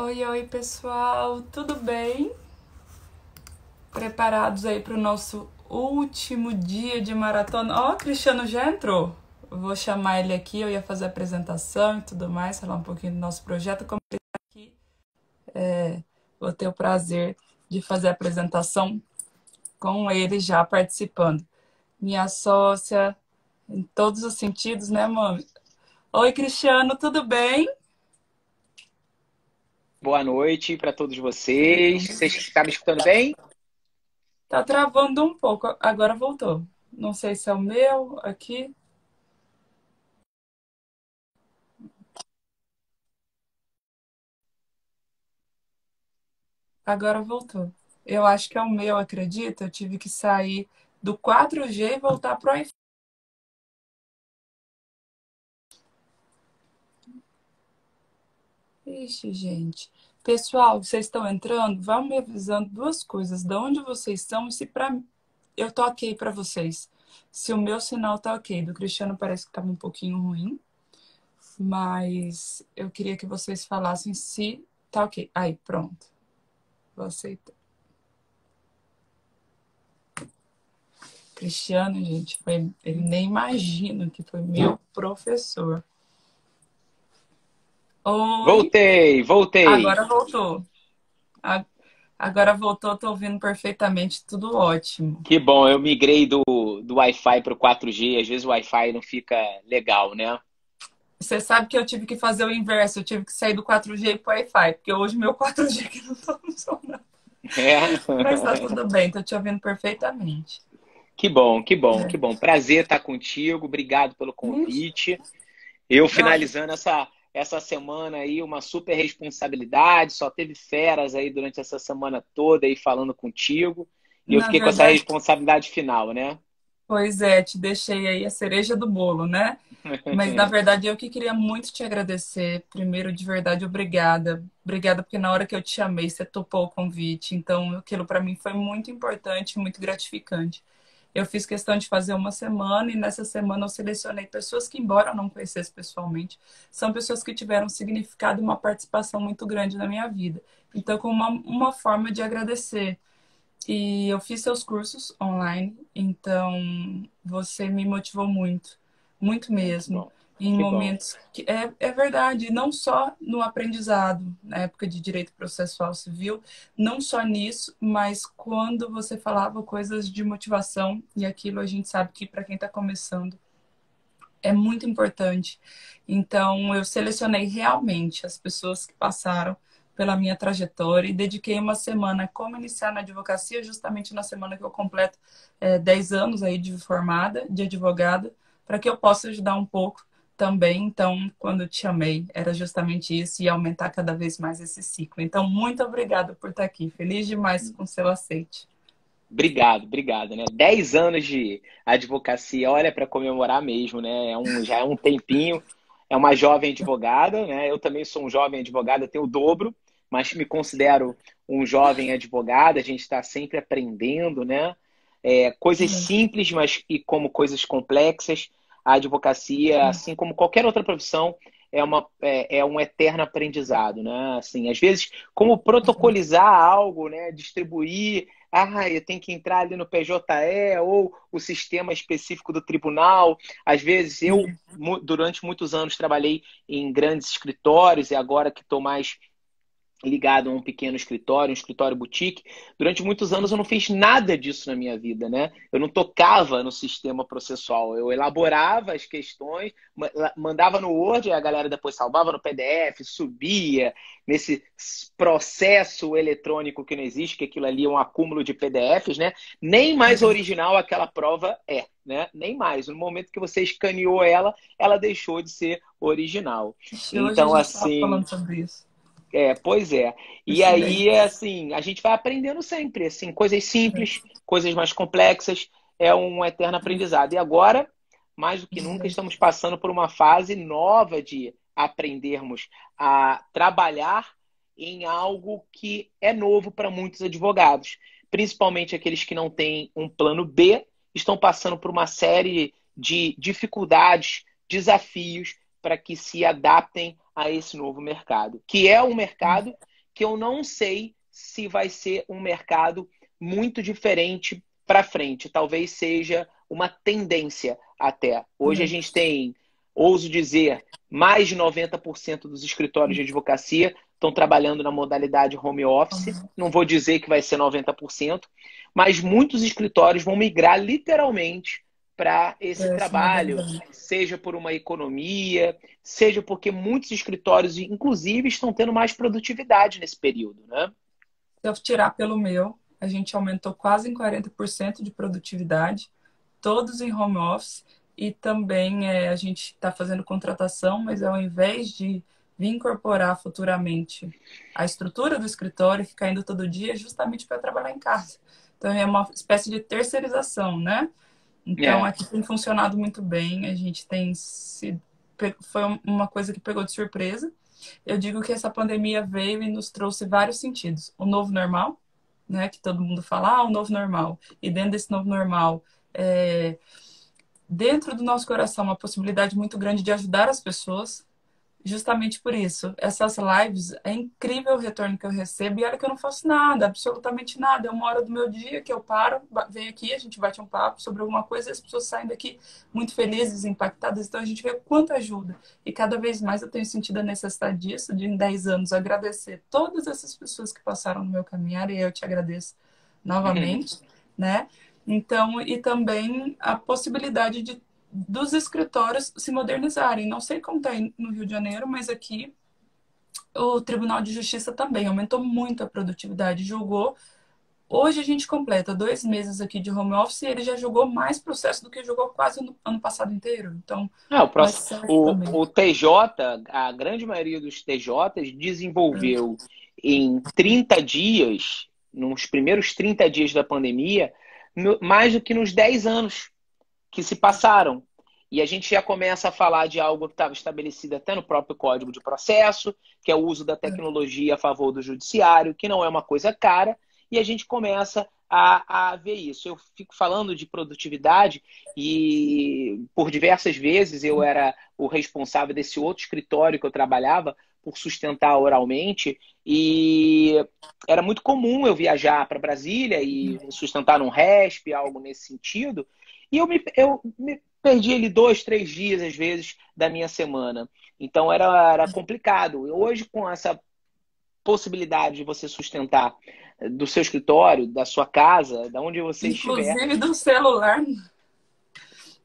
Oi, oi, pessoal, tudo bem? Preparados aí para o nosso último dia de maratona? Ó, o Cristiano já entrou. Eu vou chamar ele aqui, eu ia fazer a apresentação e tudo mais, falar um pouquinho do nosso projeto. Como ele tá aqui, vou ter o prazer de fazer a apresentação com ele já participando. Minha sócia em todos os sentidos, né, mami? Oi, Cristiano, tudo bem? Boa noite para todos vocês. Vocês estão me escutando bem? Tá travando um pouco, agora voltou. Não sei se é o meu aqui. Agora voltou. Eu acho que é o meu, acredita? Eu tive que sair do 4G e voltar pro Wi-Fi. Ixi, gente. Pessoal, vocês estão entrando? Vão me avisando duas coisas. De onde vocês estão e se eu tô ok para vocês. Se o meu sinal tá ok. Do Cristiano parece que tava um pouquinho ruim. Mas eu queria que vocês falassem se tá ok. Aí, pronto. Vou aceitar. Cristiano, gente, ele nem imagina que foi meu professor. Oi, Voltei. agora voltou. A- Agora voltou, tô ouvindo perfeitamente, tudo ótimo. Que bom, eu migrei do Wi-Fi para o 4G. Às vezes o Wi-Fi não fica legal, né? Você sabe que eu tive que fazer o inverso, eu tive que sair do 4G para o Wi-Fi, porque hoje meu 4G que não tá funcionando. É. Mas tá tudo bem, tô te ouvindo perfeitamente. Que bom, que bom, que É. bom. Prazer estar contigo. Obrigado pelo Ixi, convite. Eu nossa, finalizando essa semana aí, uma super responsabilidade. Só teve feras aí durante essa semana toda aí falando contigo. E eu na fiquei com essa verdade, responsabilidade final, né? pois é, te deixei aí a cereja do bolo, né? Mas na verdade eu que queria muito te agradecer. Primeiro, de verdade, obrigada. Obrigada porque na hora que eu te chamei, você topou o convite. Então, aquilo para mim foi muito importante, muito gratificante. Eu fiz questão de fazer uma semana e nessa semana eu selecionei pessoas que, embora eu não conhecesse pessoalmente, são pessoas que tiveram um significado e uma participação muito grande na minha vida. Então, como uma forma de agradecer. E eu fiz seus cursos online, então você me motivou muito, muito Que mesmo, bom, em que bom. momentos que é verdade, não só no aprendizado, na época de direito processual civil, não só nisso, mas quando você falava coisas de motivação, e aquilo a gente sabe que para quem está começando é muito importante. Então, eu selecionei realmente as pessoas que passaram pela minha trajetória e dediquei uma semana a como iniciar na advocacia, justamente na semana que eu completo 10 anos aí de formada, de advogada, para que eu possa ajudar um pouco também. Então, quando eu te chamei, era justamente isso e aumentar cada vez mais esse ciclo. Então, muito obrigada por estar aqui. Feliz demais com o seu aceite. Obrigado, obrigado, né? 10 anos de advocacia, olha, para comemorar mesmo, né? Já é um tempinho. É uma jovem advogada, né? Eu também sou um jovem advogado, eu tenho o dobro, mas me considero um jovem advogado. A gente está sempre aprendendo, né? Coisas simples, mas e como coisas complexas. A advocacia, assim como qualquer outra profissão, é um eterno aprendizado, né? Assim, às vezes, como protocolizar algo, né? Distribuir eu tenho que entrar ali no PJE ou o sistema específico do tribunal. Às vezes, durante muitos anos, trabalhei em grandes escritórios e agora que estou mais ligado a um pequeno escritório, um escritório boutique. Durante muitos anos eu não fiz nada disso na minha vida, né? Eu não tocava no sistema processual, eu elaborava as questões, mandava no Word, e a galera depois salvava no PDF, subia nesse processo eletrônico que não existe, que aquilo ali é um acúmulo de PDFs, né? Nem mais original aquela prova é, né? Nem mais. No momento que você escaneou ela, ela deixou de ser original. Hoje a Então, gente estava assim, falando sobre isso. pois é. E aí, Excelente. assim, a gente vai aprendendo sempre, assim, coisas simples, coisas mais complexas, é um eterno aprendizado. E agora, mais do que nunca, estamos passando por uma fase nova de aprendermos a trabalhar em algo que é novo para muitos advogados, principalmente aqueles que não têm um plano B, estão passando por uma série de dificuldades, desafios para que se adaptem a esse novo mercado, que é um mercado que eu não sei se vai ser um mercado muito diferente para frente. Talvez seja uma tendência até. Hoje a gente tem, ouso dizer, mais de 90% dos escritórios de advocacia estão trabalhando na modalidade home office. Não vou dizer que vai ser 90%, mas muitos escritórios vão migrar literalmente para esse trabalho, seja por uma economia, seja porque muitos escritórios, inclusive, estão tendo mais produtividade nesse período, né? Se eu tirar pelo meu, a gente aumentou quase em 40% de produtividade, todos em home office, e também a gente está fazendo contratação, mas ao invés de vir incorporar futuramente a estrutura do escritório, ficar indo todo dia, justamente para trabalhar em casa. Então é uma espécie de terceirização, né? Então aqui tem funcionado muito bem, a gente tem sido... Foi uma coisa que pegou de surpresa. Eu digo que essa pandemia veio e nos trouxe vários sentidos. O novo normal, né, que todo mundo fala, o novo normal. E dentro desse novo normal, dentro do nosso coração, uma possibilidade muito grande de ajudar as pessoas. Justamente por isso, essas lives, é incrível o retorno que eu recebo, e olha que eu não faço nada, absolutamente nada. É uma hora do meu dia que eu paro, venho aqui, a gente bate um papo sobre alguma coisa e as pessoas saem daqui muito felizes, impactadas. Então a gente vê o quanto ajuda. E cada vez mais eu tenho sentido a necessidade disso, de em 10 anos agradecer todas essas pessoas que passaram no meu caminhar, e eu te agradeço novamente, né? Então, e também a possibilidade dos escritórios se modernizarem. Não sei como está aí no Rio de Janeiro, mas aqui o Tribunal de Justiça também aumentou muito a produtividade, julgou. Hoje a gente completa 2 meses aqui de home office e ele já julgou mais processo do que julgou quase no ano passado inteiro. Então, o TJ, a grande maioria dos TJs desenvolveu em 30 dias, nos primeiros 30 dias da pandemia, mais do que nos 10 anos que se passaram. E a gente já começa a falar de algo que estava estabelecido até no próprio Código de Processo, que é o uso da tecnologia a favor do judiciário, que não é uma coisa cara, e a gente começa a ver isso. Eu fico falando de produtividade e por diversas vezes eu era o responsável desse outro escritório que eu trabalhava por sustentar oralmente, e era muito comum eu viajar para Brasília e sustentar um RESP, algo nesse sentido. E eu me perdi ali 2, 3 dias, às vezes, da minha semana. Então, era complicado. Hoje, com essa possibilidade de você sustentar do seu escritório, da sua casa, da onde você estiver... Inclusive do celular.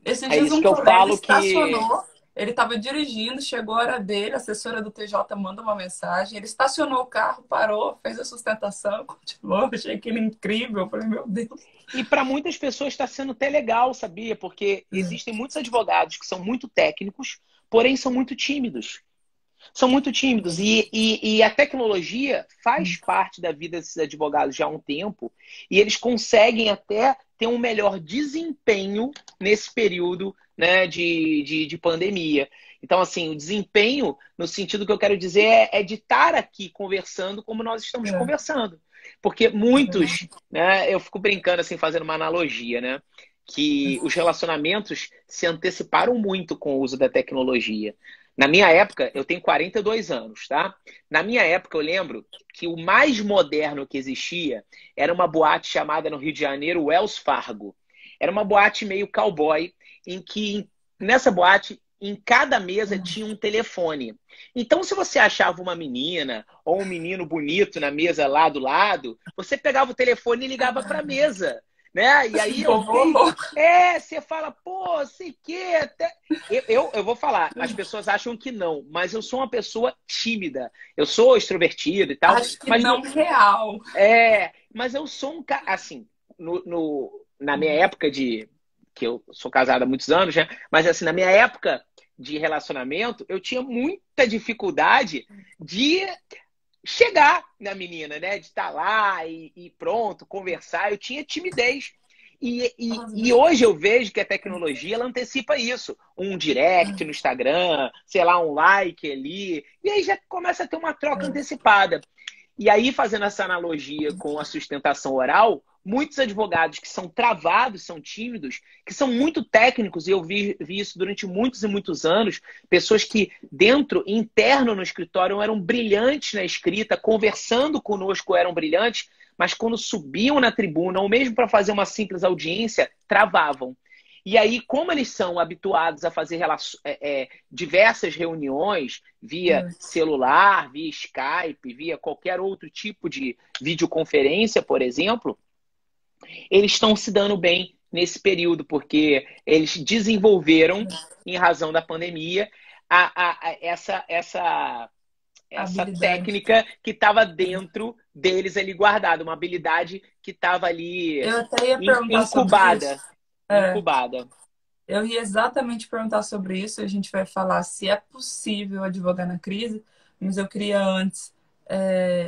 Esses dias isso um que eu colega falo estacionou, ele estava dirigindo, chegou a hora dele, a assessora do TJ manda uma mensagem, ele estacionou o carro, parou, fez a sustentação, continuou, achei aquilo incrível, eu falei, meu Deus. E para muitas pessoas está sendo até legal, sabia? Porque existem muitos advogados que são muito técnicos, porém são muito tímidos. São muito tímidos. E a tecnologia faz parte da vida desses advogados já há um tempo, e eles conseguem até ter um melhor desempenho nesse período, né, de pandemia. Então, assim, o desempenho, no sentido que eu quero dizer, é de estar aqui conversando como nós estamos conversando. Porque muitos, né, eu fico brincando, assim, fazendo uma analogia, né, que os relacionamentos se anteciparam muito com o uso da tecnologia. Na minha época, eu tenho 42 anos, tá? Na minha época, eu lembro que o mais moderno que existia era uma boate chamada no Rio de Janeiro Wells Fargo. Era uma boate meio cowboy, em que nessa boate, em cada mesa tinha um telefone. Então, se você achava uma menina ou um menino bonito na mesa lá do lado, você pegava o telefone e ligava para a mesa. Né? E aí você fala, pô, sei que até... eu vou falar, as pessoas acham que não, mas eu sou uma pessoa tímida, eu sou extrovertido e tal. Acho que mas não real. Mas eu sou um cara, assim, na minha época que eu sou casado há muitos anos, né? Mas assim, na minha época de relacionamento, eu tinha muita dificuldade de chegar na menina, né? De estar lá e pronto, conversar. Eu tinha timidez. E hoje eu vejo que a tecnologia ela antecipa isso. Um direct no Instagram, sei lá, um like ali. E aí já começa a ter uma troca antecipada. E aí, fazendo essa analogia com a sustentação oral, muitos advogados que são travados, são tímidos, que são muito técnicos, e eu vi isso durante muitos e muitos anos, pessoas que dentro, interno no escritório, eram brilhantes na escrita, conversando conosco eram brilhantes, mas quando subiam na tribuna, ou mesmo para fazer uma simples audiência, travavam. E aí, como eles são habituados a fazer diversas reuniões via celular, via Skype, via qualquer outro tipo de videoconferência, por exemplo, eles estão se dando bem nesse período, porque eles desenvolveram, em razão da pandemia, essa técnica que estava dentro deles ali guardada, uma habilidade que estava ali Eu até ia perguntar sobre incubada. isso. Incubada. Eu ia exatamente perguntar sobre isso. A gente vai falar se é possível advogar na crise, mas eu queria antes.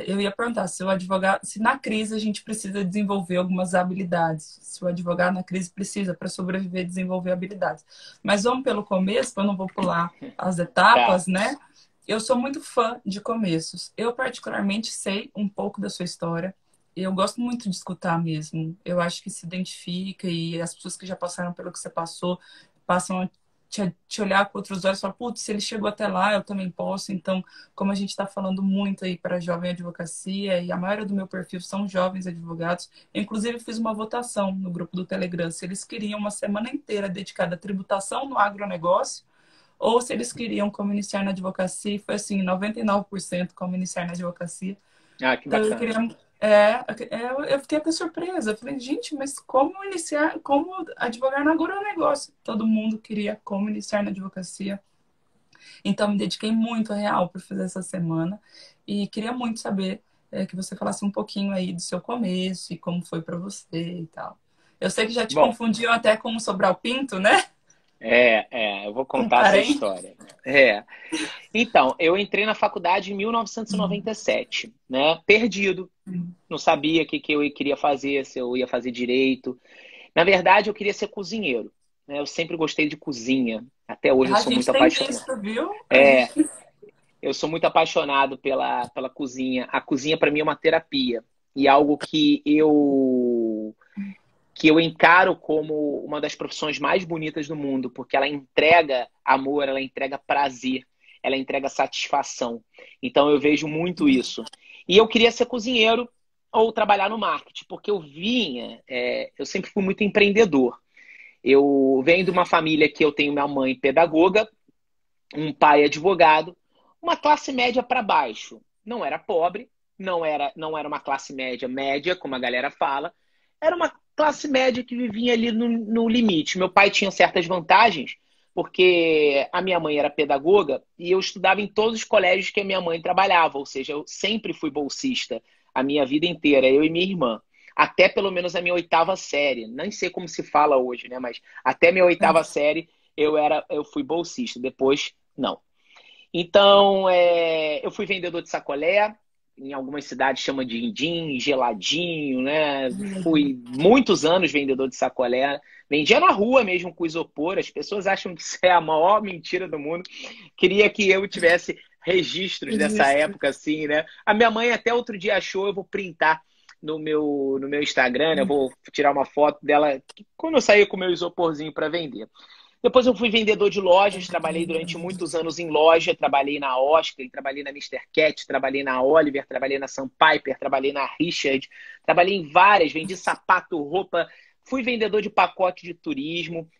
Eu ia perguntar se o advogado, se na crise a gente precisa desenvolver algumas habilidades, se o advogado na crise precisa, para sobreviver, desenvolver habilidades. Mas vamos pelo começo, para eu não vou pular as etapas, né? Eu sou muito fã de começos. Eu, particularmente, sei um pouco da sua história. Eu gosto muito de escutar mesmo. Eu acho que se identifica e as pessoas que já passaram pelo que você passou passam a te olhar com outros olhos e falar, putz, se ele chegou até lá, eu também posso. Então, como a gente está falando muito aí para jovem advocacia, e a maioria do meu perfil são jovens advogados, eu, inclusive, fiz uma votação no grupo do Telegram, se eles queriam uma semana inteira dedicada à tributação no agronegócio, ou se eles queriam como iniciar na advocacia, e foi assim, 99% como iniciar na advocacia. Ah, que Então, bacana. eu fiquei até surpresa. Eu falei, gente, mas como iniciar, como advogar no agronegócio? Todo mundo queria como iniciar na advocacia. Então, me dediquei muito, real, para fazer essa semana. E queria muito saber que você falasse um pouquinho aí do seu começo e como foi para você e tal. Eu sei que já te Bom, confundiam até com o Sobral Pinto, né? eu vou Com contar essa parente. história. Então, eu entrei na faculdade em 1997, né? Perdido. Não sabia o que eu queria fazer, se eu ia fazer direito. Na verdade, eu queria ser cozinheiro, né? Eu sempre gostei de cozinha. Até hoje eu A sou gente muito tem apaixonado. visto, viu? Eu sou muito apaixonado pela cozinha. A cozinha, para mim, é uma terapia. E algo que eu encaro como uma das profissões mais bonitas do mundo, porque ela entrega amor, ela entrega prazer, ela entrega satisfação. Então eu vejo muito isso. E eu queria ser cozinheiro ou trabalhar no marketing, porque eu sempre fui muito empreendedor. Eu venho de uma família que eu tenho minha mãe pedagoga, um pai advogado, uma classe média para baixo. Não era pobre, não era uma classe média média, como a galera fala, era uma classe média que vivia ali no limite. Meu pai tinha certas vantagens, porque a minha mãe era pedagoga e eu estudava em todos os colégios que a minha mãe trabalhava, ou seja, eu sempre fui bolsista a minha vida inteira, eu e minha irmã. Até pelo menos a minha oitava série. Nem sei como se fala hoje, né? Mas até minha oitava série eu fui bolsista. Depois, não. Então, eu fui vendedor de sacolé, em algumas cidades chama de din, geladinho, né? Fui muitos anos vendedor de sacolé. Vendia na rua mesmo com isopor. As pessoas acham que isso é a maior mentira do mundo. Queria que eu tivesse registros dessa época, assim, né? A minha mãe até outro dia achou, eu vou printar no meu Instagram, né? Eu vou tirar uma foto dela quando eu saí com o meu isoporzinho para vender. Depois eu fui vendedor de lojas, trabalhei durante muitos anos em loja, trabalhei na Oscar, trabalhei na Mister Cat, trabalhei na Oliver, trabalhei na Sandpiper, trabalhei na Richard, trabalhei em várias, vendi sapato, roupa, fui vendedor de pacote de turismo,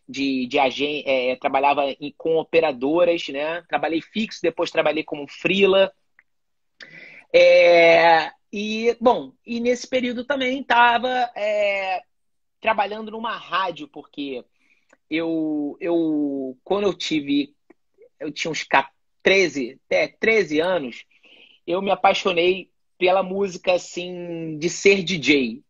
trabalhava com operadoras, né? Trabalhei fixo, depois trabalhei como freela. E nesse período também estava trabalhando numa rádio, porque quando eu tinha uns 13 anos, eu me apaixonei pela música, assim, de ser DJ.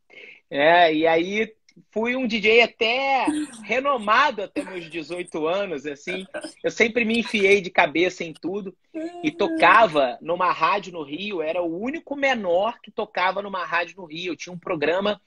E aí fui um DJ até renomado até meus 18 anos, assim. Eu sempre me enfiei de cabeça em tudo e tocava numa rádio no Rio. Era o único menor que tocava numa rádio no Rio. Eu tinha um programa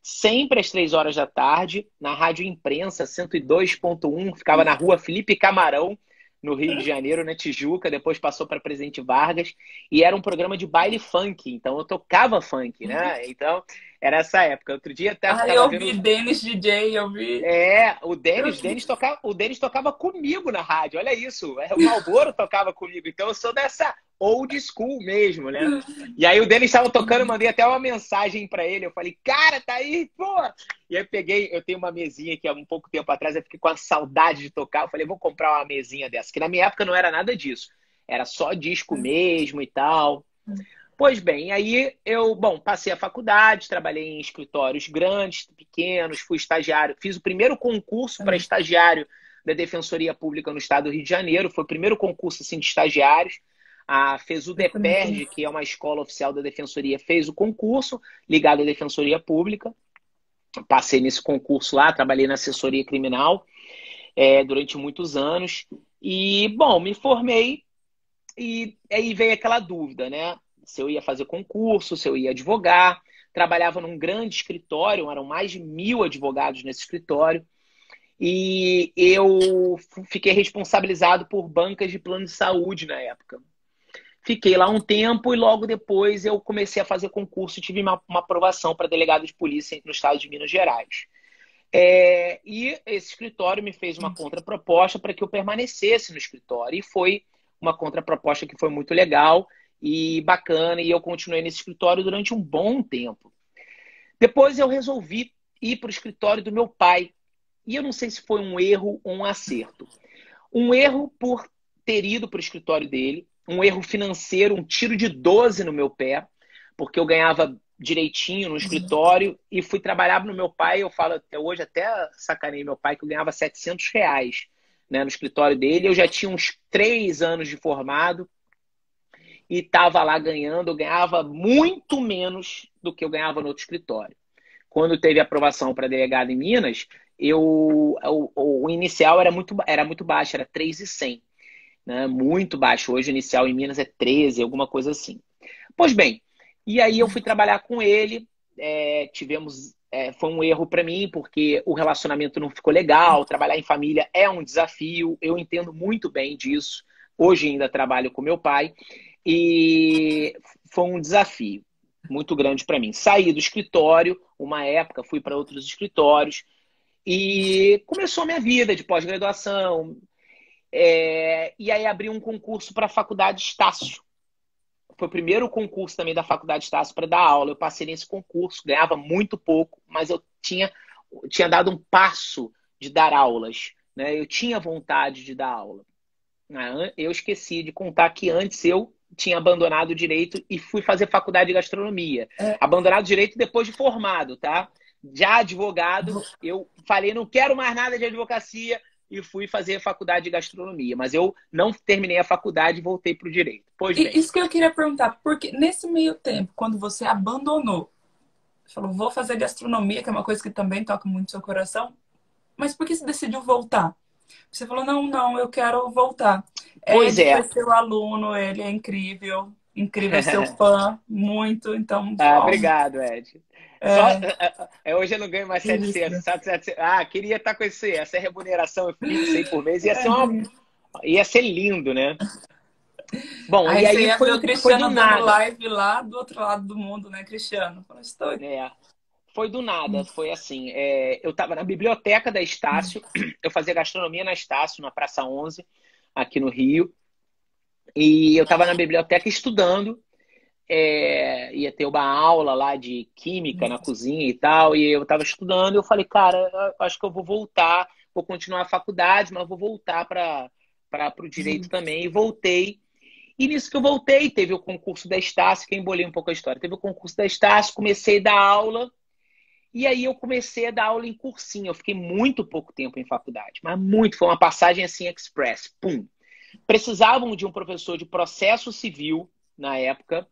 sempre às 3 horas da tarde, na Rádio Imprensa 102.1, ficava na rua Felipe Camarão, no Rio de Janeiro, na Tijuca, depois passou para Presidente Vargas, e era um programa de baile funk, então eu tocava funk, né? Então, era essa época. Outro dia até Ah, estava eu vendo. vi Dennis DJ, eu vi. O Denis tocava comigo na rádio, olha isso. O Malboro tocava comigo, então eu sou dessa old school mesmo, né? E aí o Denis estava tocando, eu mandei até uma mensagem para ele, eu falei, cara, tá aí, pô! E aí eu tenho uma mesinha que há um pouco tempo atrás eu fiquei com a saudade de tocar, eu falei, vou comprar uma mesinha dessa, que na minha época não era nada disso, era só disco mesmo e tal. Pois bem, aí bom, passei a faculdade, trabalhei em escritórios grandes, pequenos, fui estagiário, fiz o primeiro concurso para estagiário da Defensoria Pública no estado do Rio de Janeiro, foi o primeiro concurso assim, de estagiários. A FESUDEPERJ, que é uma escola oficial da Defensoria, fez o concurso ligado à Defensoria Pública. Passei nesse concurso lá, trabalhei na assessoria criminal durante muitos anos. E, bom, me formei e aí veio aquela dúvida, né? Se eu ia fazer concurso, se eu ia advogar. Trabalhava num grande escritório, eram mais de 1.000 advogados nesse escritório. E eu fiquei responsabilizado por bancas de plano de saúde na época. Fiquei lá um tempo e logo depois eu comecei a fazer concurso e tive uma aprovação para delegado de polícia no estado de Minas Gerais. E esse escritório me fez uma contraproposta para que eu permanecesse no escritório. E foi uma contraproposta que foi muito legal e bacana. E eu continuei nesse escritório durante um bom tempo. Depois eu resolvi ir para o escritório do meu pai. E eu não sei se foi um erro ou um acerto. Um erro por ter ido para o escritório dele. Um erro financeiro, um tiro de 12 no meu pé, porque eu ganhava direitinho no escritório e fui trabalhar no meu pai. Eu falo até hoje, até sacanei meu pai, que eu ganhava R$ 700, né, no escritório dele. Eu já tinha uns 3 anos de formado e estava lá ganhando. Eu ganhava muito menos do que eu ganhava no outro escritório. Quando teve aprovação para delegado em Minas, o inicial era muito baixo, era 3.100. Né? Muito baixo. Hoje o inicial em Minas é 13, alguma coisa assim. Pois bem, e aí eu fui trabalhar com ele, foi um erro para mim, porque o relacionamento não ficou legal, trabalhar em família é um desafio, eu entendo muito bem disso, hoje ainda trabalho com meu pai, e foi um desafio muito grande para mim. Saí do escritório, uma época fui para outros escritórios, e começou a minha vida de pós-graduação. E aí abri um concurso para a Faculdade Estácio. Foi o primeiro concurso também da Faculdade Estácio para dar aula. Eu passei nesse concurso, ganhava muito pouco, mas eu tinha dado um passo de dar aulas. Né? Eu tinha vontade de dar aula. Eu esqueci de contar que antes eu tinha abandonado o direito e fui fazer faculdade de gastronomia. Abandonado o direito depois de formado, tá? Já advogado, eu falei, não quero mais nada de advocacia, e fui fazer faculdade de gastronomia. Mas eu não terminei a faculdade e voltei para o direito. Pois bem. Isso que eu queria perguntar, porque nesse meio tempo, quando você abandonou, falou, vou fazer gastronomia, que é uma coisa que também toca muito seu coração, mas por que você decidiu voltar? Você falou, não, eu quero voltar. Pois Ed foi seu aluno, ele é incrível, seu fã, muito, então... Obrigado, Ed. Hoje eu não ganho mais 700. Queria estar com essa remuneração fixa aí por mês. Ia ser lindo, né? Bom, aí e aí você ia ver o foi Cristiano do nada. dando live lá do outro lado do mundo, né, Cristiano? Foi do nada, foi assim. Eu estava na biblioteca da Estácio, eu fazia gastronomia na Estácio, na Praça 11, aqui no Rio. E eu estava na biblioteca estudando. Ia ter uma aula lá de química na cozinha e tal, e eu estava estudando, e eu falei, cara, acho que eu vou voltar, vou continuar a faculdade, mas vou voltar para o direito também, e voltei. E nisso que eu voltei, teve o concurso da Estácio, que eu embolei um pouco a história, teve o concurso da Estácio, comecei a dar aula, e aí eu comecei a dar aula em cursinho, eu fiquei muito pouco tempo em faculdade, mas muito, foi uma passagem assim express, pum. Precisavam de um professor de processo civil, na época,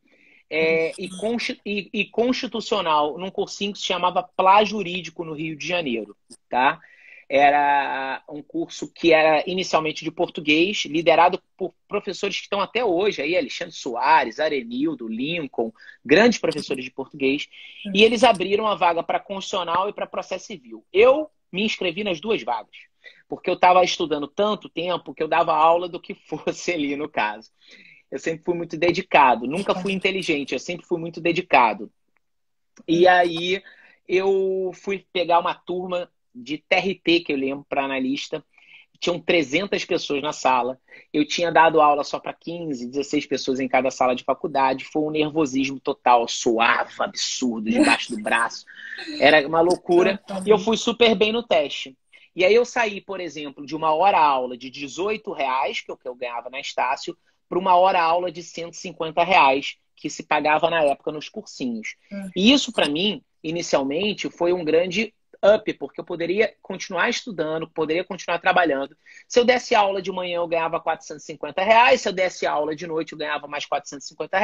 e constitucional num cursinho que se chamava Plá Jurídico no Rio de Janeiro, tá? Era um curso que era inicialmente de português, liderado por professores que estão até hoje, aí Alexandre Soares, Arenildo, Lincoln, grandes professores de português, e eles abriram a vaga para constitucional e para processo civil. Eu me inscrevi nas 2 vagas. Porque eu estava estudando tanto tempo que eu dava aula do que fosse ali, no caso. Eu sempre fui muito dedicado. Nunca fui inteligente, eu sempre fui muito dedicado. E aí eu fui pegar uma turma de TRT, que eu lembro, para analista. Tinham 300 pessoas na sala. Eu tinha dado aula só para 15, 16 pessoas em cada sala de faculdade. Foi um nervosismo total. Eu suava absurdo debaixo do braço. Era uma loucura. E eu fui super bem no teste. E aí eu saí, por exemplo, de uma hora aula de R$ 18, que é o que eu ganhava na Estácio, para uma hora aula de R$ 150, que se pagava na época nos cursinhos. E isso, para mim, inicialmente, foi um grande up, porque eu poderia continuar estudando, poderia continuar trabalhando. Se eu desse aula de manhã, eu ganhava R$ 450. Se eu desse aula de noite, eu ganhava mais R$ 450.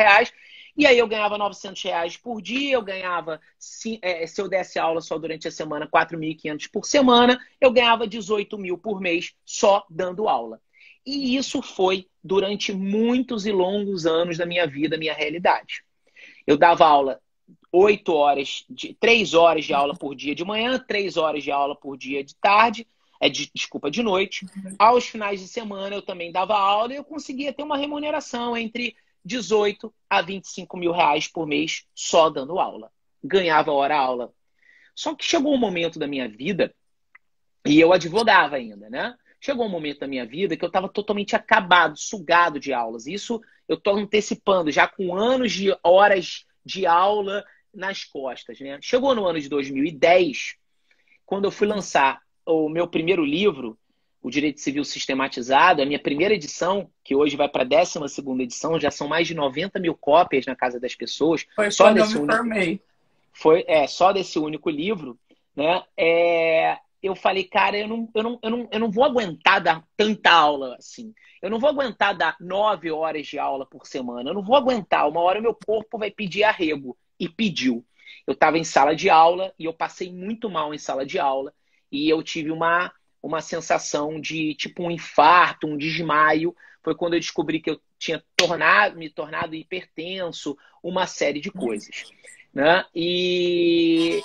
E aí eu ganhava R$ 900 por dia, eu ganhava, se eu desse aula só durante a semana, 4.500 por semana, eu ganhava 18 mil por mês só dando aula. E isso foi durante muitos e longos anos da minha vida, minha realidade. Eu dava aula 3 horas de aula por dia de manhã, 3 horas de aula por dia de tarde, de noite. Aos finais de semana eu também dava aula e eu conseguia ter uma remuneração entre 18 a 25 mil reais por mês só dando aula. Ganhava hora-aula. Só que chegou um momento da minha vida, e eu advogava ainda, né? Chegou um momento da minha vida que eu estava totalmente acabado, sugado de aulas. Isso eu estou antecipando, já com anos de horas de aula nas costas, né? Chegou no ano de 2010, quando eu fui lançar o meu primeiro livro, O Direito Civil Sistematizado, a minha primeira edição, que hoje vai para a 12ª edição, já são mais de 90 mil cópias na casa das pessoas. Foi só quando eu me formei. Só desse único livro, né? Eu falei, cara, eu não vou aguentar dar tanta aula assim. Eu não vou aguentar dar 9 horas de aula por semana. Eu não vou aguentar. Uma hora meu corpo vai pedir arrego. E pediu. Eu estava em sala de aula e eu passei muito mal em sala de aula. E eu tive uma sensação de tipo um infarto, um desmaio. Foi quando eu descobri que eu tinha me tornado hipertenso, uma série de coisas, né? E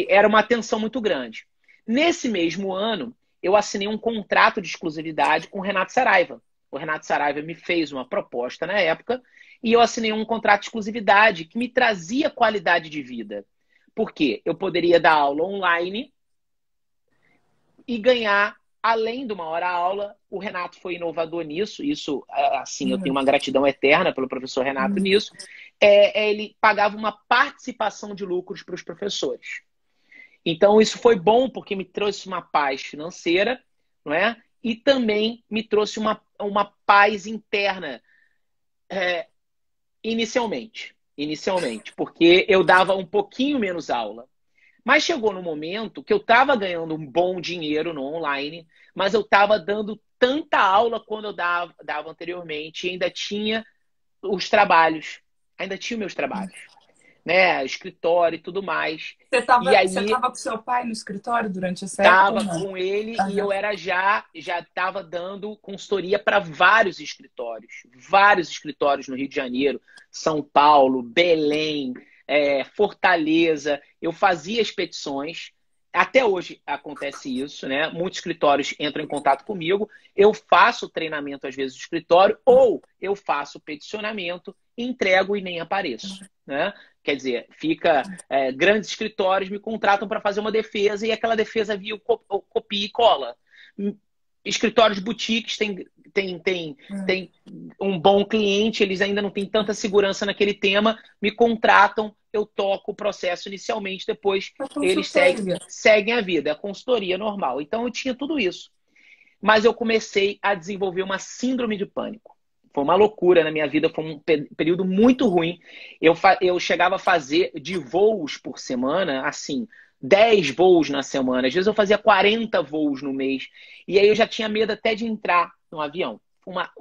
era uma tensão muito grande. Nesse mesmo ano, eu assinei um contrato de exclusividade com o Renato Saraiva. O Renato Saraiva me fez uma proposta na época e eu assinei um contrato de exclusividade que me trazia qualidade de vida. Por quê? Eu poderia dar aula online e ganhar, além de uma hora-aula. O Renato foi inovador nisso. Isso, assim, eu tenho uma gratidão eterna pelo professor Renato nisso. Ele pagava uma participação de lucros para os professores. Então, isso foi bom porque me trouxe uma paz financeira, não é? E também me trouxe uma paz interna, inicialmente, porque eu dava um pouquinho menos aula. Mas chegou no momento que eu estava ganhando um bom dinheiro no online, mas eu estava dando tanta aula quando eu dava anteriormente e ainda tinha os trabalhos, ainda tinha meus trabalhos. Né, escritório e tudo mais. Você estava com seu pai no escritório durante essa época? Estava com ele e eu já estava dando consultoria para vários escritórios no Rio de Janeiro, São Paulo, Belém, Fortaleza. Eu fazia as petições. Até hoje acontece isso, né? Muitos escritórios entram em contato comigo, eu faço treinamento às vezes do escritório ou eu faço peticionamento, entrego e nem apareço, né? Quer dizer, grandes escritórios me contratam para fazer uma defesa e aquela defesa via copia e cola. Escritórios boutiques têm um bom cliente, eles ainda não têm tanta segurança naquele tema, me contratam, eu toco o processo inicialmente, depois eles seguem a vida, é a consultoria normal. Então eu tinha tudo isso. Mas eu comecei a desenvolver uma síndrome de pânico. Foi uma loucura na minha vida, foi um período muito ruim. Eu chegava a fazer de voos por semana, assim, 10 voos na semana. Às vezes eu fazia 40 voos no mês. E aí eu já tinha medo até de entrar no avião.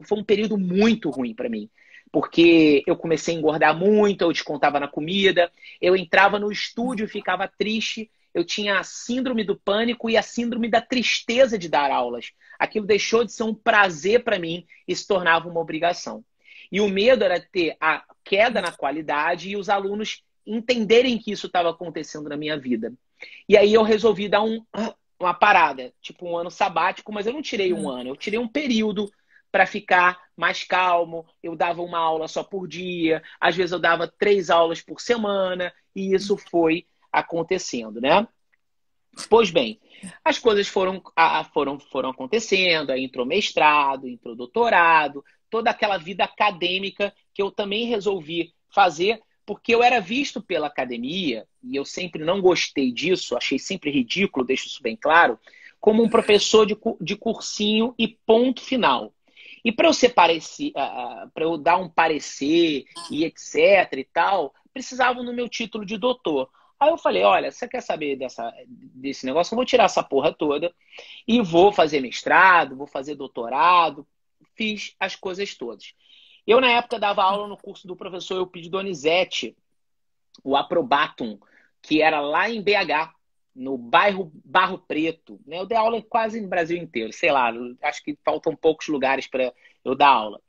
Foi um período muito ruim para mim. Porque eu comecei a engordar muito, eu descontava na comida. Eu entrava no estúdio e ficava triste. Eu tinha a síndrome do pânico e a síndrome da tristeza de dar aulas. Aquilo deixou de ser um prazer para mim e se tornava uma obrigação. E o medo era ter a queda na qualidade e os alunos entenderem que isso estava acontecendo na minha vida. E aí eu resolvi dar uma parada, tipo um ano sabático, mas eu não tirei um ano, eu tirei um período para ficar mais calmo. Eu dava uma aula só por dia, às vezes eu dava 3 aulas por semana, e isso foi acontecendo, né? Pois bem, as coisas foram acontecendo, aí entrou mestrado, entrou doutorado, toda aquela vida acadêmica que eu também resolvi fazer, porque eu era visto pela academia, e eu sempre não gostei disso, achei sempre ridículo, deixo isso bem claro, como um professor de cursinho e ponto final. E para eu ser para eu dar um parecer e etc e tal, precisavam do meu título de doutor. Aí eu falei, olha, você quer saber desse negócio? Eu vou tirar essa porra toda e vou fazer mestrado, vou fazer doutorado. Fiz as coisas todas. Eu, na época, dava aula no curso do professor Eupidio Donizete, o Aprobatum, que era lá em BH, no bairro Barro Preto. Né? Eu dei aula quase no Brasil inteiro, sei lá, acho que faltam poucos lugares para eu dar aula.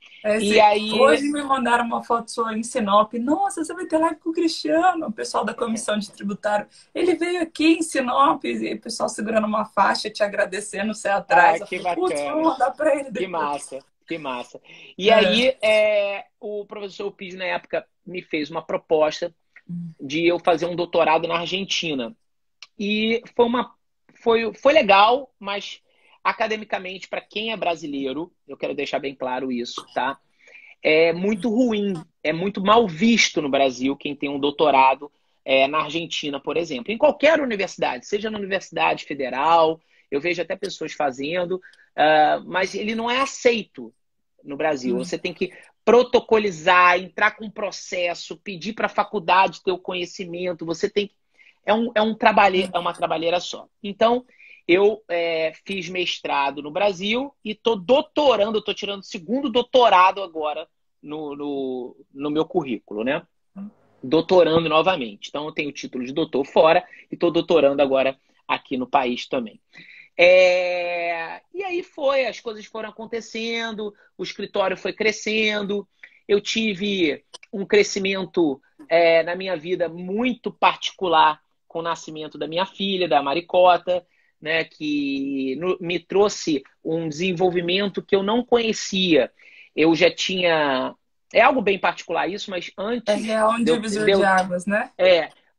E aí, Hoje me mandaram uma foto sua em Sinop. Nossa, você vai ter live com o Cristiano, o pessoal da comissão de tributário. Ele veio aqui em Sinop e o pessoal segurando uma faixa, te agradecendo, você atrás. Eu que falei, putz, vou bacana, mandar para ele que depois. massa, que massa. E É. aí, o professor Eupidio, na época, me fez uma proposta de eu fazer um doutorado na Argentina. E foi legal, mas academicamente, para quem é brasileiro, eu quero deixar bem claro isso, tá? É muito ruim, é muito mal visto no Brasil quem tem um doutorado na Argentina, por exemplo. Em qualquer universidade, seja na Universidade Federal, eu vejo até pessoas fazendo, mas ele não é aceito no Brasil. Você tem que protocolizar, entrar com um processo, pedir para a faculdade ter o conhecimento, você tem que é uma trabalheira só. Então, eu fiz mestrado no Brasil e estou doutorando, estou tirando o segundo doutorado agora no meu currículo, né? Doutorando novamente. Então, eu tenho o título de doutor fora e estou doutorando agora aqui no país também. E aí as coisas foram acontecendo, o escritório foi crescendo, eu tive um crescimento na minha vida muito particular com o nascimento da minha filha, da Maricota, né, que me trouxe um desenvolvimento que eu não conhecia. Eu já tinha... É algo bem particular isso, mas É real um divisor de águas, né?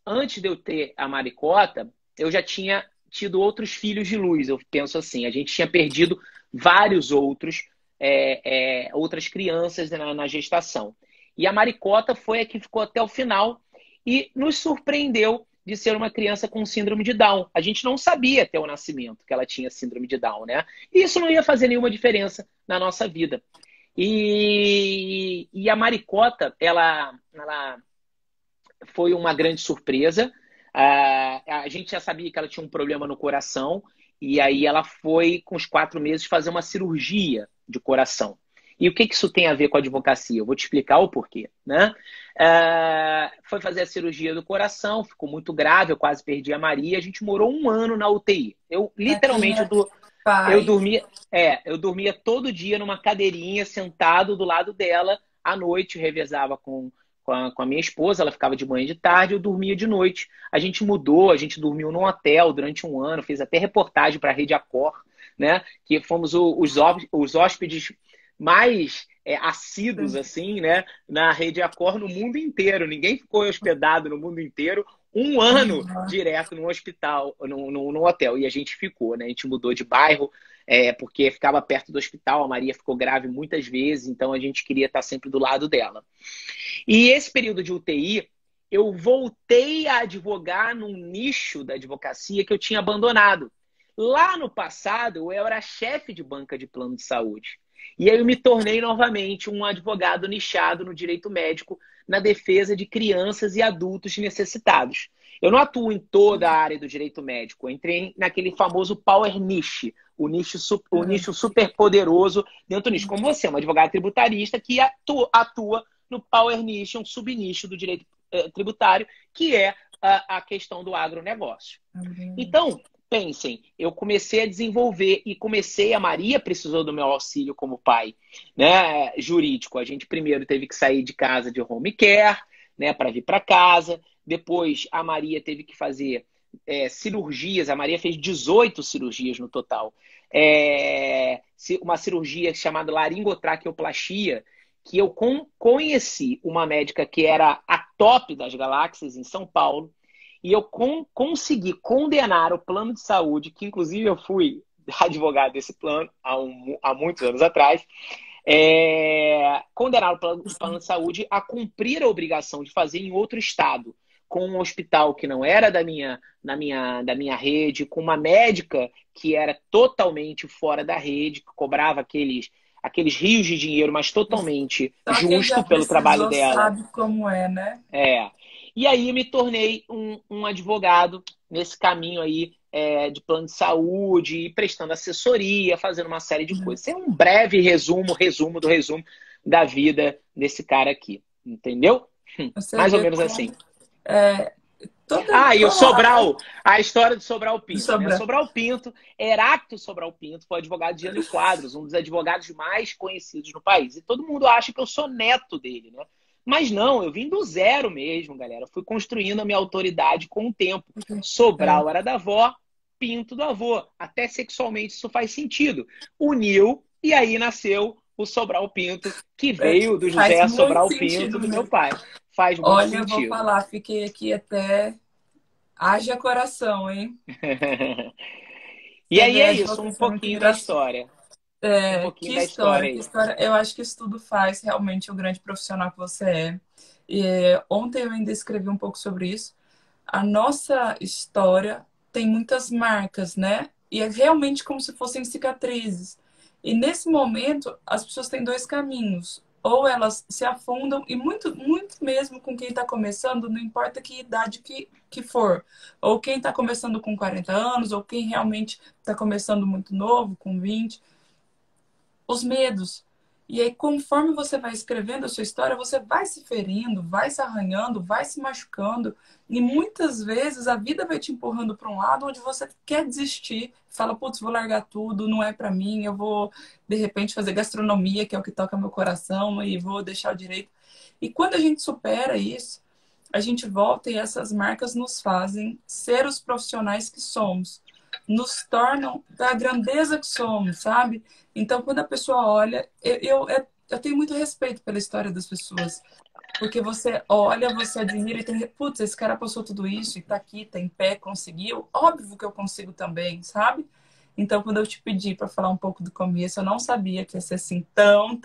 antes de eu ter a Maricota, eu já tinha tido outros filhos de luz. Eu penso assim, a gente tinha perdido vários outras crianças na gestação. E a Maricota foi a que ficou até o final e nos surpreendeu de ser uma criança com síndrome de Down. A gente não sabia até o nascimento que ela tinha síndrome de Down, né? E isso não ia fazer nenhuma diferença na nossa vida. E a Maricota, ela foi uma grande surpresa. A gente já sabia que ela tinha um problema no coração, e aí ela foi, com os 4 meses, fazer uma cirurgia de coração. E o que isso tem a ver com a advocacia? Eu vou te explicar o porquê, né? Foi fazer a cirurgia do coração, ficou muito grave, eu quase perdi a Maria, a gente morou 1 ano na UTI. Eu, literalmente, Pai. eu dormia todo dia numa cadeirinha, sentado do lado dela, à noite, revezava com a minha esposa, ela ficava de manhã e de tarde, eu dormia de noite. A gente mudou, a gente dormiu num hotel durante 1 ano, fez até reportagem para a Rede Acor, né? Que fomos os hóspedes mais assíduos, assim, né? Na Rede Acor no mundo inteiro. Ninguém ficou hospedado no mundo inteiro 1 ano direto num hospital, num hotel. E a gente ficou, né? A gente mudou de bairro, porque ficava perto do hospital. A Maria ficou grave muitas vezes, então a gente queria estar sempre do lado dela. E esse período de UTI, eu voltei a advogar num nicho da advocacia que eu tinha abandonado. Lá no passado, eu era chefe de banca de plano de saúde. E aí eu me tornei novamente um advogado nichado no direito médico na defesa de crianças e adultos necessitados. Eu não atuo em toda a área do direito médico. Eu entrei naquele famoso power niche, o nicho super poderoso dentro do nicho. Como você é um advogado tributarista que atua no power niche, um subnicho do direito tributário, que é a questão do agronegócio. Então, pensem, eu comecei a desenvolver e a Maria precisou do meu auxílio como pai, né, jurídico. A gente primeiro teve que sair de casa de home care, né, para vir para casa. Depois a Maria teve que fazer cirurgias, a Maria fez 18 cirurgias no total. Uma cirurgia chamada laringotraqueoplastia, que eu conheci uma médica que era a top das galáxias em São Paulo, e eu consegui condenar o plano de saúde, que inclusive eu fui advogado desse plano há muitos anos atrás, condenar o plano de saúde a cumprir a obrigação de fazer em outro estado, com um hospital que não era da minha rede, com uma médica que era totalmente fora da rede, que cobrava aqueles rios de dinheiro, mas totalmente Só quem já justo pelo trabalho precisou dela. sabe como é, né? E aí eu me tornei um advogado nesse caminho aí de plano de saúde, prestando assessoria, fazendo uma série de coisas. Isso é um breve resumo do resumo da vida desse cara aqui, entendeu? Você Mais ou vê menos como assim. E o toda Sobral, a história do Sobral Pinto, né? sobre Sobral Pinto, Heráclito Sobral Pinto, foi advogado de Jânio Quadros, um dos advogados mais conhecidos no país. E todo mundo acha que eu sou neto dele, né? Mas não, eu vim do zero mesmo, galera. Fui construindo a minha autoridade com o tempo. Sobral era da avó, Pinto do avô. Até sexualmente isso faz sentido. Uniu e aí nasceu o Sobral Pinto, que veio do faz José muito Sobral Pinto, sentido do meu mesmo. pai. Faz muito Olha, eu vou sentido. falar, fiquei aqui até haja coração, hein? E Você aí vê, é a isso, um advocacia é muito pouquinho da engraçada. história. Um pouquinho da história Que aí. história. Eu acho que isso tudo faz realmente o grande profissional que você é. E, ontem eu ainda escrevi um pouco sobre isso. A nossa história tem muitas marcas, né? E é realmente como se fossem cicatrizes. E nesse momento, as pessoas têm dois caminhos. Ou elas se afundam, e muito, muito mesmo com quem está começando, não importa que idade que for. Ou quem está começando com 40 anos, ou quem realmente está começando muito novo, com 20 os medos. E aí, conforme você vai escrevendo a sua história, você vai se ferindo, vai se arranhando, vai se machucando. E muitas vezes a vida vai te empurrando para um lado onde você quer desistir. Fala, putz, vou largar tudo, não é para mim, eu vou, de repente, fazer gastronomia, que é o que toca meu coração, e vou deixar o direito. E quando a gente supera isso, a gente volta e essas marcas nos fazem ser os profissionais que somos, nos tornam da grandeza que somos, sabe? Então, quando a pessoa olha, eu tenho muito respeito pela história das pessoas, porque você olha, você admira e tem, putz, esse cara passou tudo isso e tá aqui, tá em pé, conseguiu. Óbvio que eu consigo também, sabe? Então, quando eu te pedi para falar um pouco do começo, eu não sabia que ia ser assim tão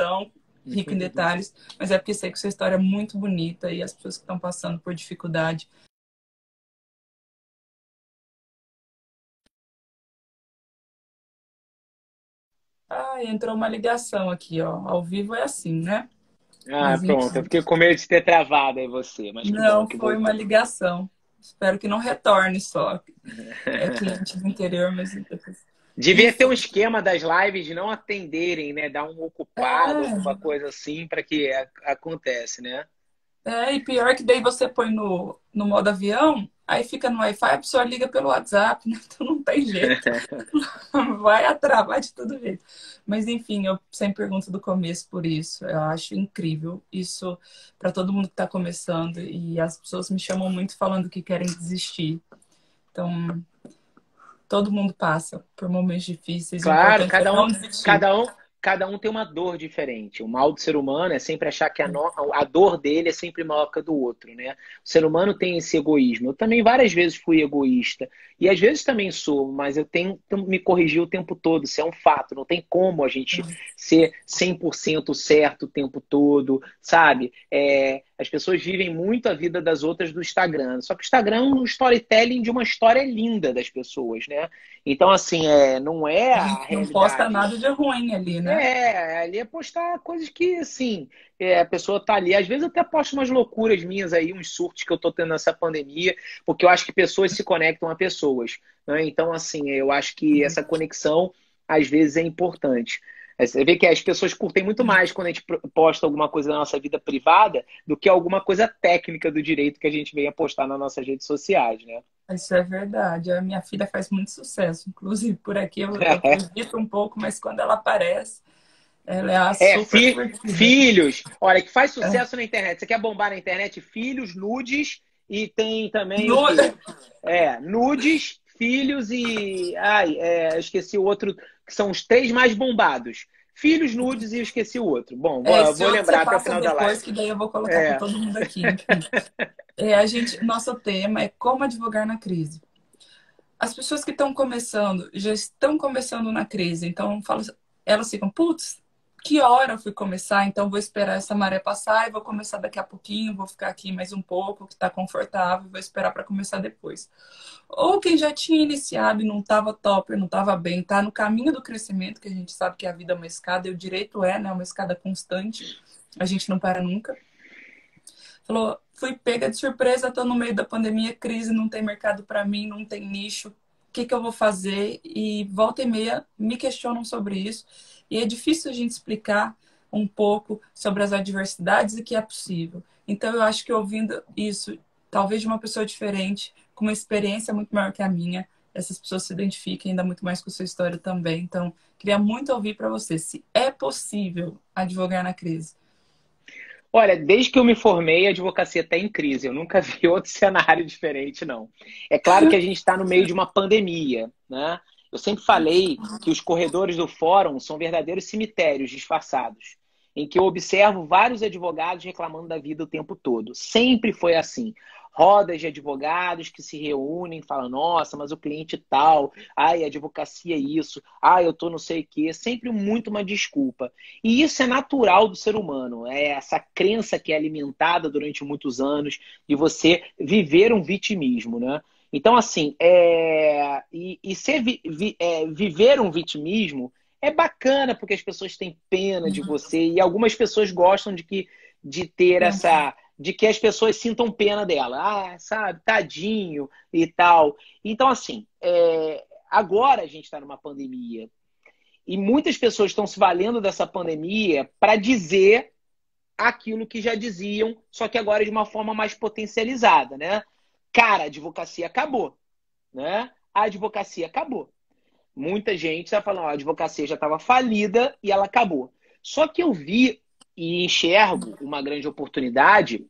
rico em detalhes, mas é porque sei que sua história é muito bonita e as pessoas que estão passando por dificuldade. Ah, entrou uma ligação aqui, ó. Ao vivo é assim, né? Ah, Mas pronto. Eu enfim. fiquei com medo de ter travado aí você, mas que bom Não, que foi uma voltou. ligação. Espero que não retorne só. É cliente do interior, mas depois. Devia ter Enfim, um esquema das lives de não atenderem, né? Dar um ocupado, alguma é. coisa assim, para que acontece, né? E pior que daí você põe no modo avião, aí fica no Wi-Fi, a pessoa liga pelo WhatsApp, né? Então não tem jeito. Vai atravar de todo jeito. Mas enfim, eu sempre pergunto do começo por isso. Eu acho incrível isso para todo mundo que está começando. E as pessoas me chamam muito falando que querem desistir. Então, todo mundo passa por momentos difíceis. O Claro, importante é não desistir. cada um, cada um tem uma dor diferente. O mal do ser humano é sempre achar que a dor dele é sempre maior que a do outro, né? O ser humano tem esse egoísmo. Eu também várias vezes fui egoísta. E às vezes também sou, mas eu tenho que me corrigir o tempo todo. Isso é um fato. Não tem como a gente ser 100% certo o tempo todo, sabe? As pessoas vivem muito a vida das outras do Instagram. Só que o Instagram é um storytelling de uma história linda das pessoas, né? Então, assim, não é A a gente não posta realidade. nada de ruim ali, né? Ali é postar coisas que, assim, a pessoa tá ali. Às vezes eu até posto umas loucuras minhas aí, uns surtos que eu tô tendo nessa pandemia, porque eu acho que pessoas se conectam a pessoas, né? Então, assim, eu acho que essa conexão, às vezes, é importante. Você vê que as pessoas curtem muito mais quando a gente posta alguma coisa na nossa vida privada do que alguma coisa técnica do direito que a gente venha postar nas nossas redes sociais, né? Isso é verdade. A minha filha faz muito sucesso. Inclusive, por aqui eu evito um pouco, mas quando ela aparece, ela é a super curtida. Filhos. Olha, que faz É, sucesso na internet. Você quer bombar na internet? Filhos, nudes e tem também o No... quê? Nudes, filhos e... eu esqueci o outro, que são os três mais bombados. Filhos, nudes e eu esqueci o outro. Bom, Esse vou outro você lembrar até o passa final da depois, live. que daí eu vou colocar para É. todo mundo aqui, enfim. Nosso tema é como advogar na crise. As pessoas que estão começando, já estão começando na crise, então elas ficam, putz, que hora eu fui começar? Então vou esperar essa maré passar e vou começar daqui a pouquinho, vou ficar aqui mais um pouco, que está confortável, vou esperar para começar depois. Ou quem já tinha iniciado e não estava top, não estava bem, está no caminho do crescimento, que a gente sabe que a vida é uma escada, e o direito né, uma escada constante, a gente não para nunca. Falou, fui pega de surpresa, tô no meio da pandemia, crise, não tem mercado para mim, não tem nicho. O que eu vou fazer? E volta e meia me questionam sobre isso. E é difícil a gente explicar um pouco sobre as adversidades e que é possível. Então eu acho que ouvindo isso, talvez de uma pessoa diferente, com uma experiência muito maior que a minha, essas pessoas se identifiquem ainda muito mais com a sua história também. Então, queria muito ouvir para você se é possível advogar na crise. Olha, desde que eu me formei, a advocacia está em crise. Eu nunca vi outro cenário diferente, não. É claro que a gente está no meio de uma pandemia, né? Eu sempre falei que os corredores do fórum são verdadeiros cemitérios disfarçados, em que eu observo vários advogados reclamando da vida o tempo todo. Sempre foi assim. Rodas de advogados que se reúnem e falam, nossa, mas o cliente tal, ai, a advocacia é isso, ai, eu tô não sei o quê. Sempre muito uma desculpa. E isso é natural do ser humano. É essa crença que é alimentada durante muitos anos de você viver um vitimismo, né? Então, assim, viver um vitimismo é bacana porque as pessoas têm pena de você e algumas pessoas gostam de ter de que as pessoas sintam pena dela. Ah, sabe, tadinho e tal. Então, assim, agora a gente está numa pandemia e muitas pessoas estão se valendo dessa pandemia para dizer aquilo que já diziam, só que agora de uma forma mais potencializada, né? Cara, a advocacia acabou, né? A advocacia acabou. Muita gente está falando, a advocacia já estava falida e ela acabou. Só que eu vi e enxergo uma grande oportunidade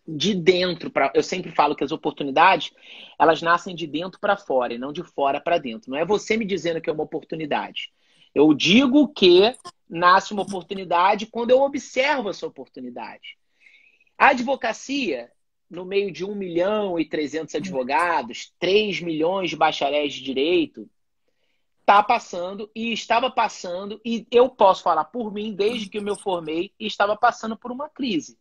de dentro para. Eu sempre falo que as oportunidades elas nascem de dentro para fora e não de fora para dentro. Não é você me dizendo que é uma oportunidade. Eu digo que nasce uma oportunidade quando eu observo essa oportunidade. A advocacia, no meio de 1.300.000 advogados, 3 milhões de bacharéis de direito, está passando e estava passando, e eu posso falar por mim, desde que eu me formei, e estava passando por uma crise.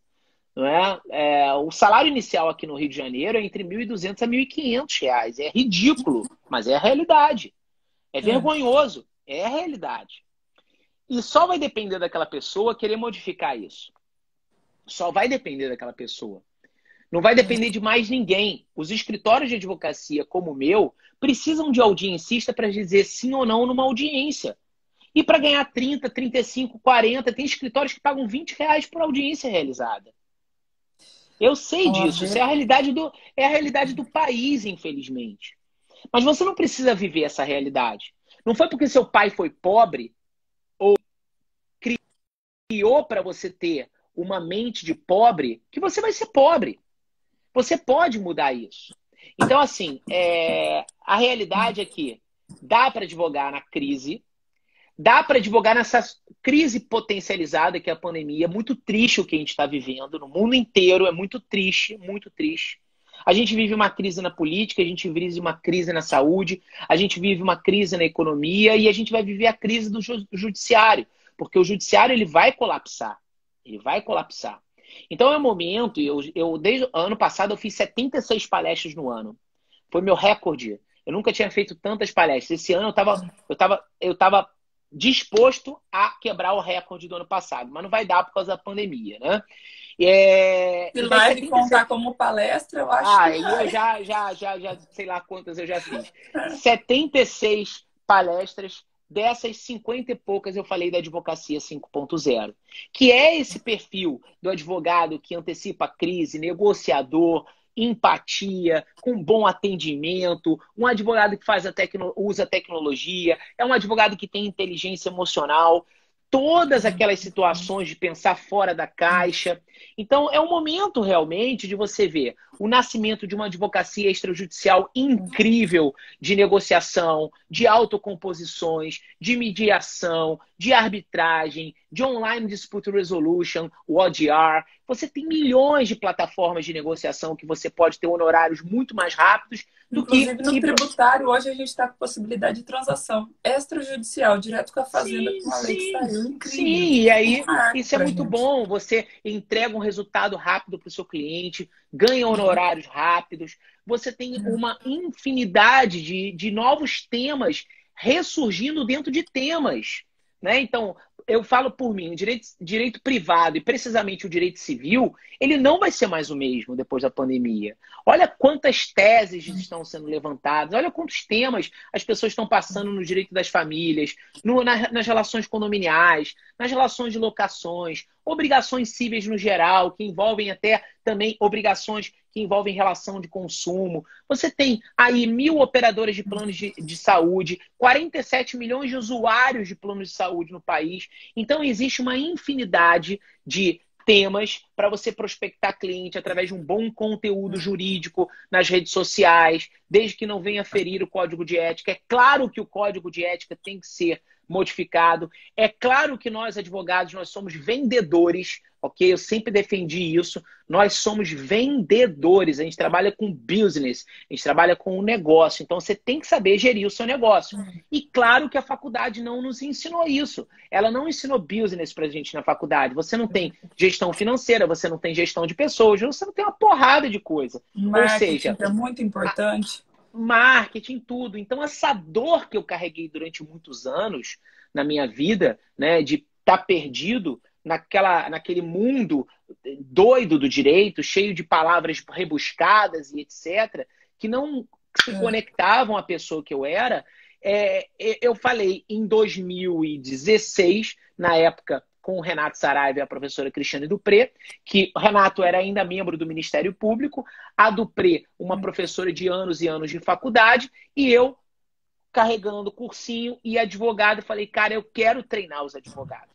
Não é? O salário inicial aqui no Rio de Janeiro é entre R$ 1.200 a R$ 1.500. É ridículo, mas é a realidade. É vergonhoso, é a realidade. E só vai depender daquela pessoa querer modificar isso. Só vai depender daquela pessoa. Não vai depender de mais ninguém. Os escritórios de advocacia, como o meu, precisam de audiencista para dizer sim ou não numa audiência. E para ganhar 30, 35, 40, tem escritórios que pagam R$ 20 por audiência realizada. Eu sei disso. Isso é a realidade do país, infelizmente. Mas você não precisa viver essa realidade. Não foi porque seu pai foi pobre ou criou para você ter uma mente de pobre que você vai ser pobre. Você pode mudar isso. Então, assim, a realidade é que dá para advogar na crise, dá para advogar nessa crise potencializada que é a pandemia. É muito triste o que a gente está vivendo no mundo inteiro. É muito triste, muito triste. A gente vive uma crise na política, a gente vive uma crise na saúde, a gente vive uma crise na economia e a gente vai viver a crise do judiciário, porque o judiciário ele vai colapsar. Ele vai colapsar. Então é um momento, desde o ano passado eu fiz 76 palestras no ano. Foi meu recorde. Eu nunca tinha feito tantas palestras. Esse ano eu tava disposto a quebrar o recorde do ano passado, mas não vai dar por causa da pandemia, né? Se live contar como palestra, eu acho que eu já sei lá quantas eu já fiz. 76 palestras, dessas 50 e poucas eu falei da advocacia 5.0, que é esse perfil do advogado que antecipa a crise, negociador, empatia, com bom atendimento, um advogado que usa tecnologia, é um advogado que tem inteligência emocional, todas aquelas situações de pensar fora da caixa. Então, é um momento realmente de você ver o nascimento de uma advocacia extrajudicial incrível de negociação, de autocomposições, de mediação, de arbitragem, de online dispute resolution, o ODR. Você tem milhões de plataformas de negociação que você pode ter honorários muito mais rápidos do que... Inclusive, no tributário, hoje a gente está com possibilidade de transação extrajudicial, direto com a Fazenda, Sim, com a lei que saiu. sim. Incrível. E aí, Um marco isso é pra muito gente. bom. Você entrega um resultado rápido para o seu cliente, ganha honorários rápidos. Você tem uma infinidade de novos temas ressurgindo dentro de temas, né? Então, eu falo por mim, o direito privado e precisamente o direito civil, ele não vai ser mais o mesmo depois da pandemia. Olha quantas teses estão sendo levantadas, olha quantos temas as pessoas estão passando no direito das famílias, nas relações condominiais, nas relações de locações, obrigações cíveis no geral, que envolvem até também obrigações que envolvem relação de consumo. Você tem aí 1.000 operadoras de planos de saúde, 47 milhões de usuários de planos de saúde no país. Então, existe uma infinidade de temas para você prospectar cliente através de um bom conteúdo jurídico nas redes sociais, desde que não venha ferir o código de ética. É claro que o código de ética tem que ser modificado. É claro que nós, advogados, nós somos vendedores, ok? Eu sempre defendi isso. Nós somos vendedores. A gente trabalha com business, a gente trabalha com um negócio. Então, você tem que saber gerir o seu negócio. E claro que a faculdade não nos ensinou isso. Ela não ensinou business pra gente na faculdade. Você não tem gestão financeira, você não tem gestão de pessoas, você não tem uma porrada de coisa. Ou seja, Marketing é muito importante. marketing, tudo. Então, essa dor que eu carreguei durante muitos anos na minha vida, né, de estar perdido naquele mundo doido do direito, cheio de palavras rebuscadas e etc., que não se conectavam à pessoa que eu era, eu falei em 2016, na época, com o Renato Saraiva e a professora Cristiane Dupré, que o Renato era ainda membro do Ministério Público, a Dupré, uma professora de anos e anos de faculdade, e eu carregando cursinho e advogado, falei, cara, eu quero treinar os advogados.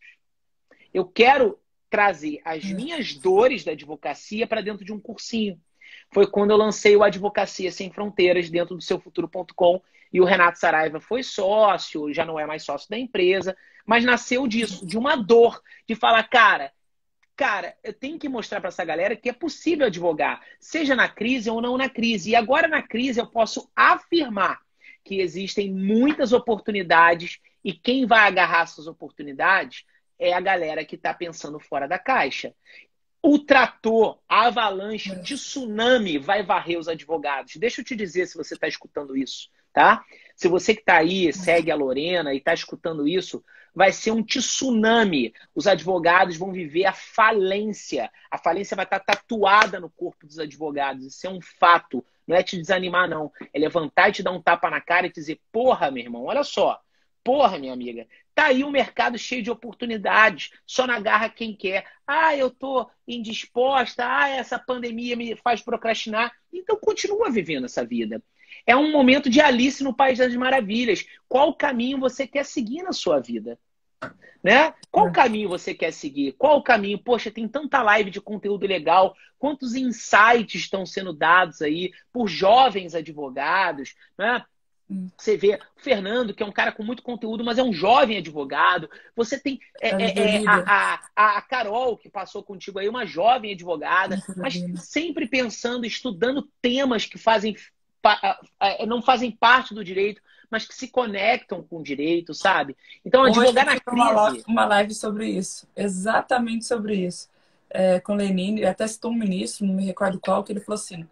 Eu quero trazer as minhas dores da advocacia para dentro de um cursinho. Foi quando eu lancei o Advocacia Sem Fronteiras dentro do seufuturo.com e o Renato Saraiva foi sócio, já não é mais sócio da empresa, mas nasceu disso, de uma dor, de falar, cara, eu tenho que mostrar para essa galera que é possível advogar, seja na crise ou não na crise. E agora na crise eu posso afirmar que existem muitas oportunidades e quem vai agarrar essas oportunidades é a galera que está pensando fora da caixa. O trator, a avalanche, de tsunami vai varrer os advogados. Deixa eu te dizer se você está escutando isso, tá? Se você que está aí, segue a Lorena e está escutando isso, vai ser um tsunami. Os advogados vão viver a falência. A falência vai estar tatuada no corpo dos advogados. Isso é um fato. Não é te desanimar, não. É levantar e te dar um tapa na cara e dizer, porra, meu irmão, olha só. Porra, minha amiga, tá aí um mercado cheio de oportunidades, só na garra quem quer. Ah, eu tô indisposta, essa pandemia me faz procrastinar. Então continua vivendo essa vida. É um momento de Alice no País das Maravilhas. Qual caminho você quer seguir na sua vida? Né? Qual caminho você quer seguir? Qual o caminho? Poxa, tem tanta live de conteúdo legal. Quantos insights estão sendo dados aí por jovens advogados, né? Você vê o Fernando, que é um cara com muito conteúdo, mas é um jovem advogado. Você tem a Carol, que passou contigo aí, uma jovem advogada, mas sempre pensando, estudando temas que não fazem parte do direito, mas que se conectam com o direito, sabe? Então, advogar na crise... uma live sobre isso, exatamente sobre isso. Com Lenine, até citou um ministro, não me recordo qual, que ele falou assim...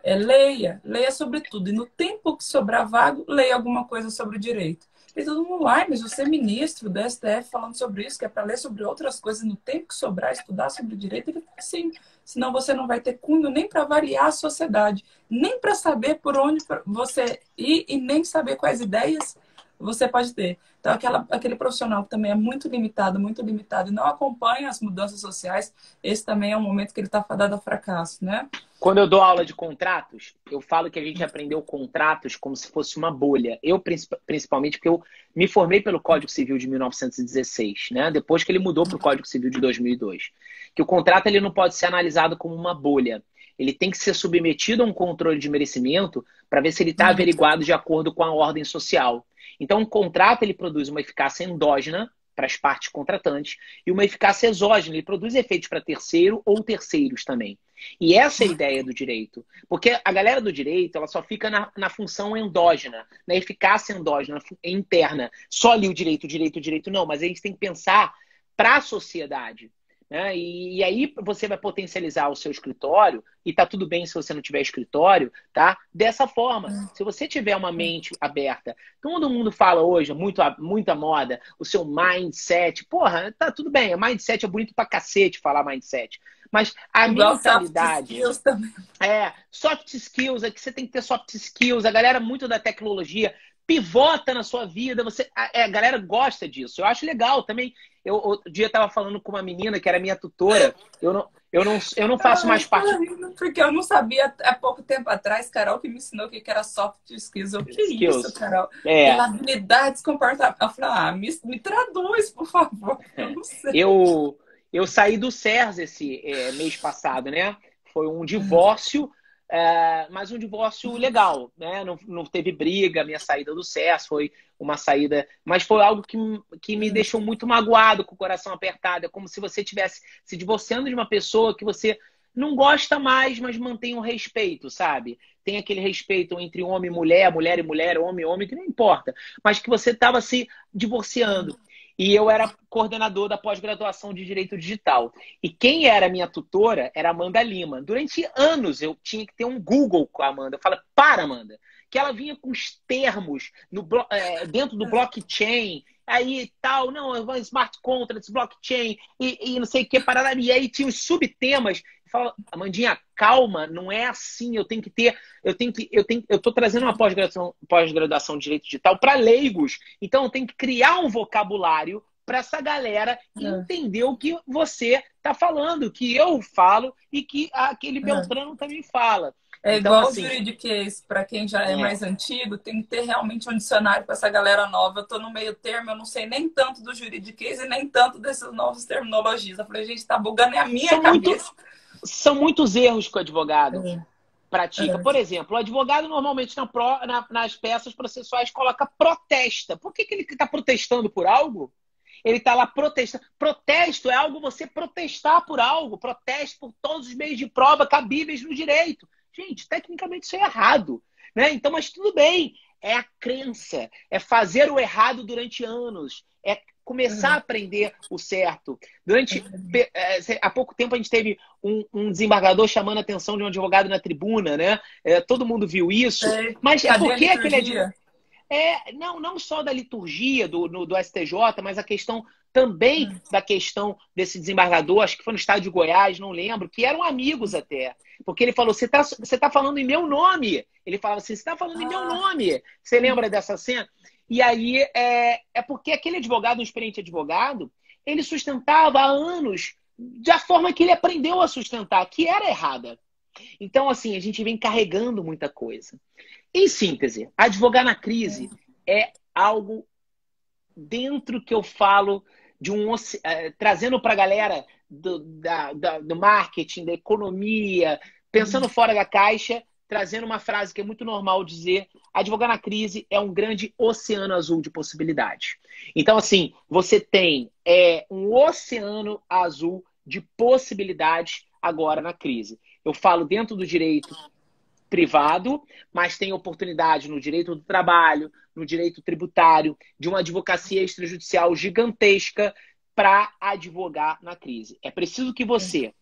leia sobre tudo. E no tempo que sobrar vago, leia alguma coisa sobre o direito. E todo mundo, mas você é ministro do STF falando sobre isso, que é para ler sobre outras coisas no tempo que sobrar, estudar sobre o direito. Ele falou, sim, senão você não vai ter cunho nem para variar a sociedade, nem para saber por onde você ir e nem saber quais ideias você pode ter. Então, aquele profissional que também é muito limitado e não acompanha as mudanças sociais, esse também é um momento que ele está fadado a fracasso, né? Quando eu dou aula de contratos, eu falo que a gente aprendeu contratos como se fosse uma bolha. Eu, principalmente, porque eu me formei pelo Código Civil de 1916, né? Depois que ele mudou para o Código Civil de 2002. Que o contrato ele não pode ser analisado como uma bolha. Ele tem que ser submetido a um controle de merecimento para ver se ele está averiguado de acordo com a ordem social. Então, o contrato ele produz uma eficácia endógena para as partes contratantes e uma eficácia exógena. Ele produz efeitos para terceiro ou terceiros também. E essa é a ideia do direito. Porque a galera do direito ela só fica na função endógena, na eficácia endógena, interna. Só ali o direito, não. Mas a gente tem que pensar para a sociedade. Né? E aí você vai potencializar o seu escritório, e tá tudo bem se você não tiver escritório, tá? Dessa forma, se você tiver uma mente aberta, todo mundo fala hoje, muita moda, o seu mindset, porra, tá tudo bem, a mindset é bonito pra cacete falar mindset, mas a Igual mentalidade... soft skills também. Soft skills, é que você tem que ter soft skills, a galera muito da tecnologia pivota na sua vida, a galera gosta disso, eu acho legal também. Eu outro dia estava falando com uma menina que era minha tutora, eu não faço mais parte... Porque eu não sabia há pouco tempo atrás, Carol, que me ensinou o que era soft skills. O que é isso, Carol? Habilidades comportamentais. Eu falei, me traduz, por favor. Eu não sei. Eu saí do SERS esse mês passado, né? Foi um divórcio, mas um divórcio legal, né? Não teve briga, minha saída do SERS foi uma saída... Mas foi algo que me deixou muito magoado, com o coração apertado. É como se você estivesse se divorciando de uma pessoa que você não gosta mais, mas mantém um respeito, sabe? Tem aquele respeito entre homem e mulher e mulher, homem e homem, que não importa. Mas que você estava se divorciando. E eu era coordenador da pós-graduação de Direito Digital. E quem era minha tutora era a Amanda Lima. Durante anos eu tinha que ter um Google com a Amanda. Eu falei, Amanda, que ela vinha com os termos dentro do blockchain, aí tal, não, smart contracts, blockchain, e não sei o que, parada. E aí tinha os subtemas. Eu falo, Amandinha, calma, não é assim, eu tô trazendo uma pós-graduação de Direito Digital para leigos, então eu tenho que criar um vocabulário para essa galera entender o que você está falando, que eu falo e que aquele Beltrano também fala. É então, igual assim, o juridiquês, para quem já é mais antigo, tem que ter realmente um dicionário para essa galera nova. Eu estou no meio termo, eu não sei nem tanto do juridiquês e nem tanto dessas novas terminologias. Eu falei, gente, está bugando a minha cabeça. São muitos erros que o advogado pratica. Por exemplo, o advogado normalmente nas peças processuais coloca protesta. Por que ele está protestando por algo? Ele está lá protestando. Protesto é algo você protestar por algo. Protesto por todos os meios de prova cabíveis no direito. Gente, tecnicamente isso é errado. Né? Então, mas tudo bem. É a crença. É fazer o errado durante anos. É começar a aprender o certo. Há pouco tempo a gente teve um desembargador chamando a atenção de um advogado na tribuna, né? Todo mundo viu isso. Mas porque aquele advogado... não só da liturgia do STJ, mas a questão também da questão desse desembargador, acho que foi no estado de Goiás, não lembro, que eram amigos até. Porque ele falou, você tá falando em meu nome. Ele falava assim, você está falando em meu nome. Você lembra dessa cena? E aí, porque aquele advogado, um experiente advogado, ele sustentava há anos da forma que ele aprendeu a sustentar, que era errada. Então, assim, a gente vem carregando muita coisa. Em síntese, advogar na crise é algo dentro que eu falo de trazendo para a galera do marketing, da economia, pensando fora da caixa, trazendo uma frase que é muito normal dizer: advogar na crise é um grande oceano azul de possibilidades. Então, assim, você tem um oceano azul de possibilidades agora na crise. Eu falo dentro do direito privado, mas tem oportunidade no direito do trabalho, no direito tributário, de uma advocacia extrajudicial gigantesca para advogar na crise. É preciso que você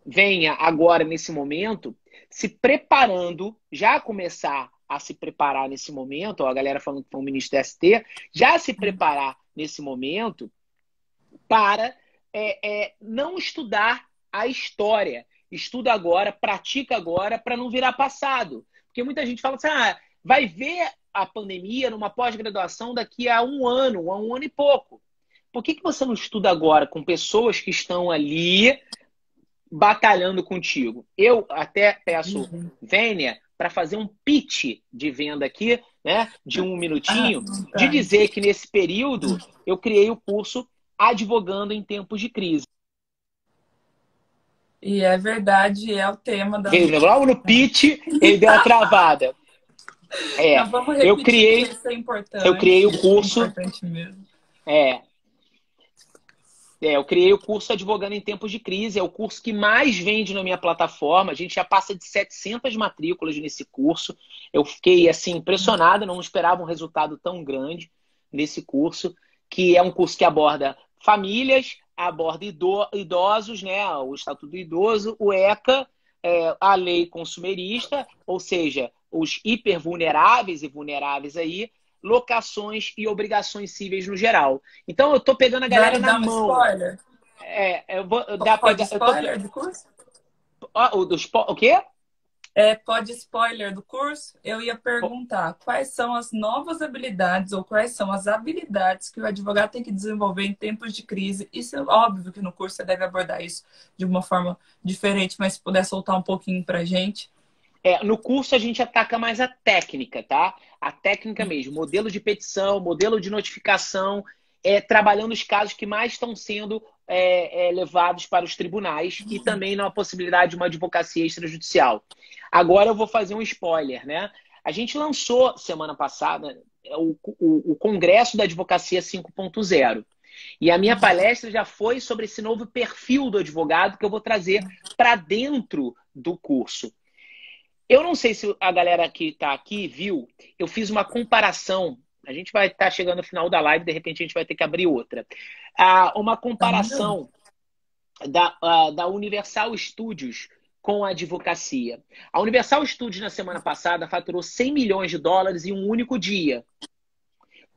venha agora, nesse momento, se preparando, já começar a se preparar nesse momento, ó, a galera falando que foi o ministro do ST, já se preparar nesse momento para não estudar a história. Estuda agora, pratica agora, para não virar passado. Porque muita gente fala assim, vai ver a pandemia numa pós-graduação daqui a um ano e pouco. Por que você não estuda agora com pessoas que estão ali batalhando contigo. Eu até peço Uhum. Vênia para fazer um pitch de venda aqui, né, de um Ah, minutinho, de vontade. dizer que nesse período eu criei o curso Advogando em Tempos de Crise. E é verdade, é o tema da Veio noite. logo no pitch, ele deu uma travada. Não, É, vamos eu repetir, porque criei, isso é eu criei importante. o É curso, importante mesmo. é, eu criei o curso Advogando em Tempos de Crise, é o curso que mais vende na minha plataforma. A gente já passa de 700 matrículas nesse curso. Eu fiquei assim impressionado, não esperava um resultado tão grande nesse curso, que é um curso que aborda famílias, aborda idosos, né, o Estatuto do Idoso, o ECA, a lei consumerista, ou seja, os hipervulneráveis e vulneráveis aí, locações e obrigações cíveis no geral. Então, eu estou pegando a galera Vale na dar um mão. spoiler? Eu vou dar Pode pegar. Eu tô, spoiler do curso? o quê? Pode spoiler do curso? Eu ia perguntar quais são as novas habilidades ou quais são as habilidades que o advogado tem que desenvolver em tempos de crise. Isso é óbvio que no curso você deve abordar isso de uma forma diferente, mas se puder soltar um pouquinho pra gente. No curso a gente ataca mais a técnica, tá? A técnica mesmo, modelo de petição, modelo de notificação, trabalhando os casos que mais estão sendo levados para os tribunais e também na possibilidade de uma advocacia extrajudicial. Agora eu vou fazer um spoiler, né? A gente lançou semana passada o Congresso da Advocacia 5.0. E a minha palestra já foi sobre esse novo perfil do advogado que eu vou trazer para dentro do curso. Eu não sei se a galera que está aqui viu, eu fiz uma comparação. A gente vai estar chegando no final da live, de repente a gente vai ter que abrir outra. Uma comparação da Universal Studios com a advocacia. A Universal Studios, na semana passada, faturou 100 milhões de dólares em um único dia.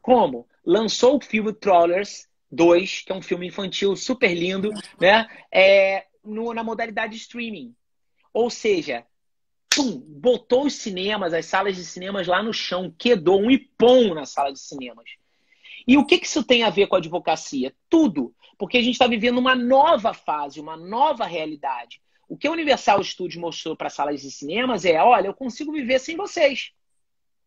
Como? Lançou o filme Trollers 2, que é um filme infantil super lindo, né? Na modalidade streaming. Ou seja, pum, botou os cinemas, as salas de cinemas lá no chão, quedou um ipom na sala de cinemas. E o que isso tem a ver com a advocacia? Tudo. Porque a gente está vivendo uma nova fase, uma nova realidade. O que a Universal Studios mostrou para as salas de cinemas olha, eu consigo viver sem vocês.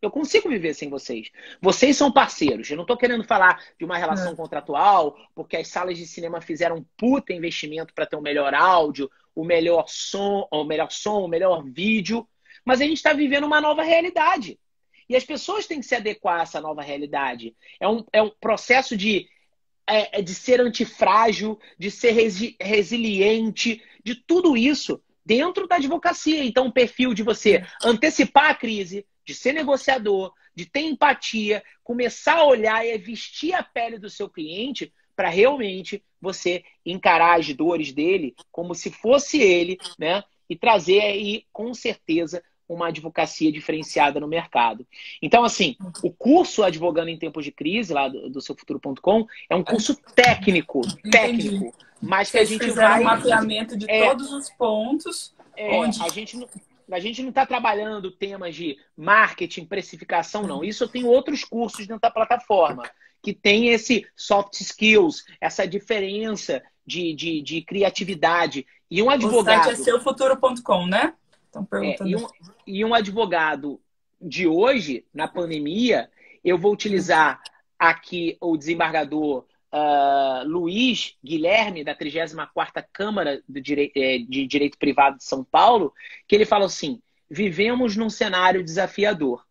Eu consigo viver sem vocês. Vocês são parceiros. Eu não estou querendo falar de uma relação contratual, porque as salas de cinema fizeram um puta investimento para ter o melhor áudio, o melhor som, o melhor vídeo. Mas a gente está vivendo uma nova realidade. E as pessoas têm que se adequar a essa nova realidade. É um processo de ser antifrágil, de ser resiliente, de tudo isso dentro da advocacia. Então, o perfil de você antecipar a crise, de ser negociador, de ter empatia, começar a olhar e vestir a pele do seu cliente para realmente você encarar as dores dele como se fosse ele, né? E trazer aí, com certeza, uma advocacia diferenciada no mercado. Então, assim, o curso Advogando em Tempos de Crise, lá do seufuturo.com, é um curso Entendi. técnico, mas que a Vocês gente fizeram um vai... mapeamento de todos os pontos onde. A gente não está trabalhando temas de marketing, precificação, não. Isso eu tenho outros cursos dentro da plataforma, que tem esse soft skills, essa diferença de criatividade. E um O site é advogado... seufuturo.com, né? Estão perguntando. E um advogado de hoje, na pandemia, eu vou utilizar aqui o desembargador Luiz Guilherme, da 34ª Câmara de Direito Privado de São Paulo, que ele fala assim: vivemos num cenário desafiador.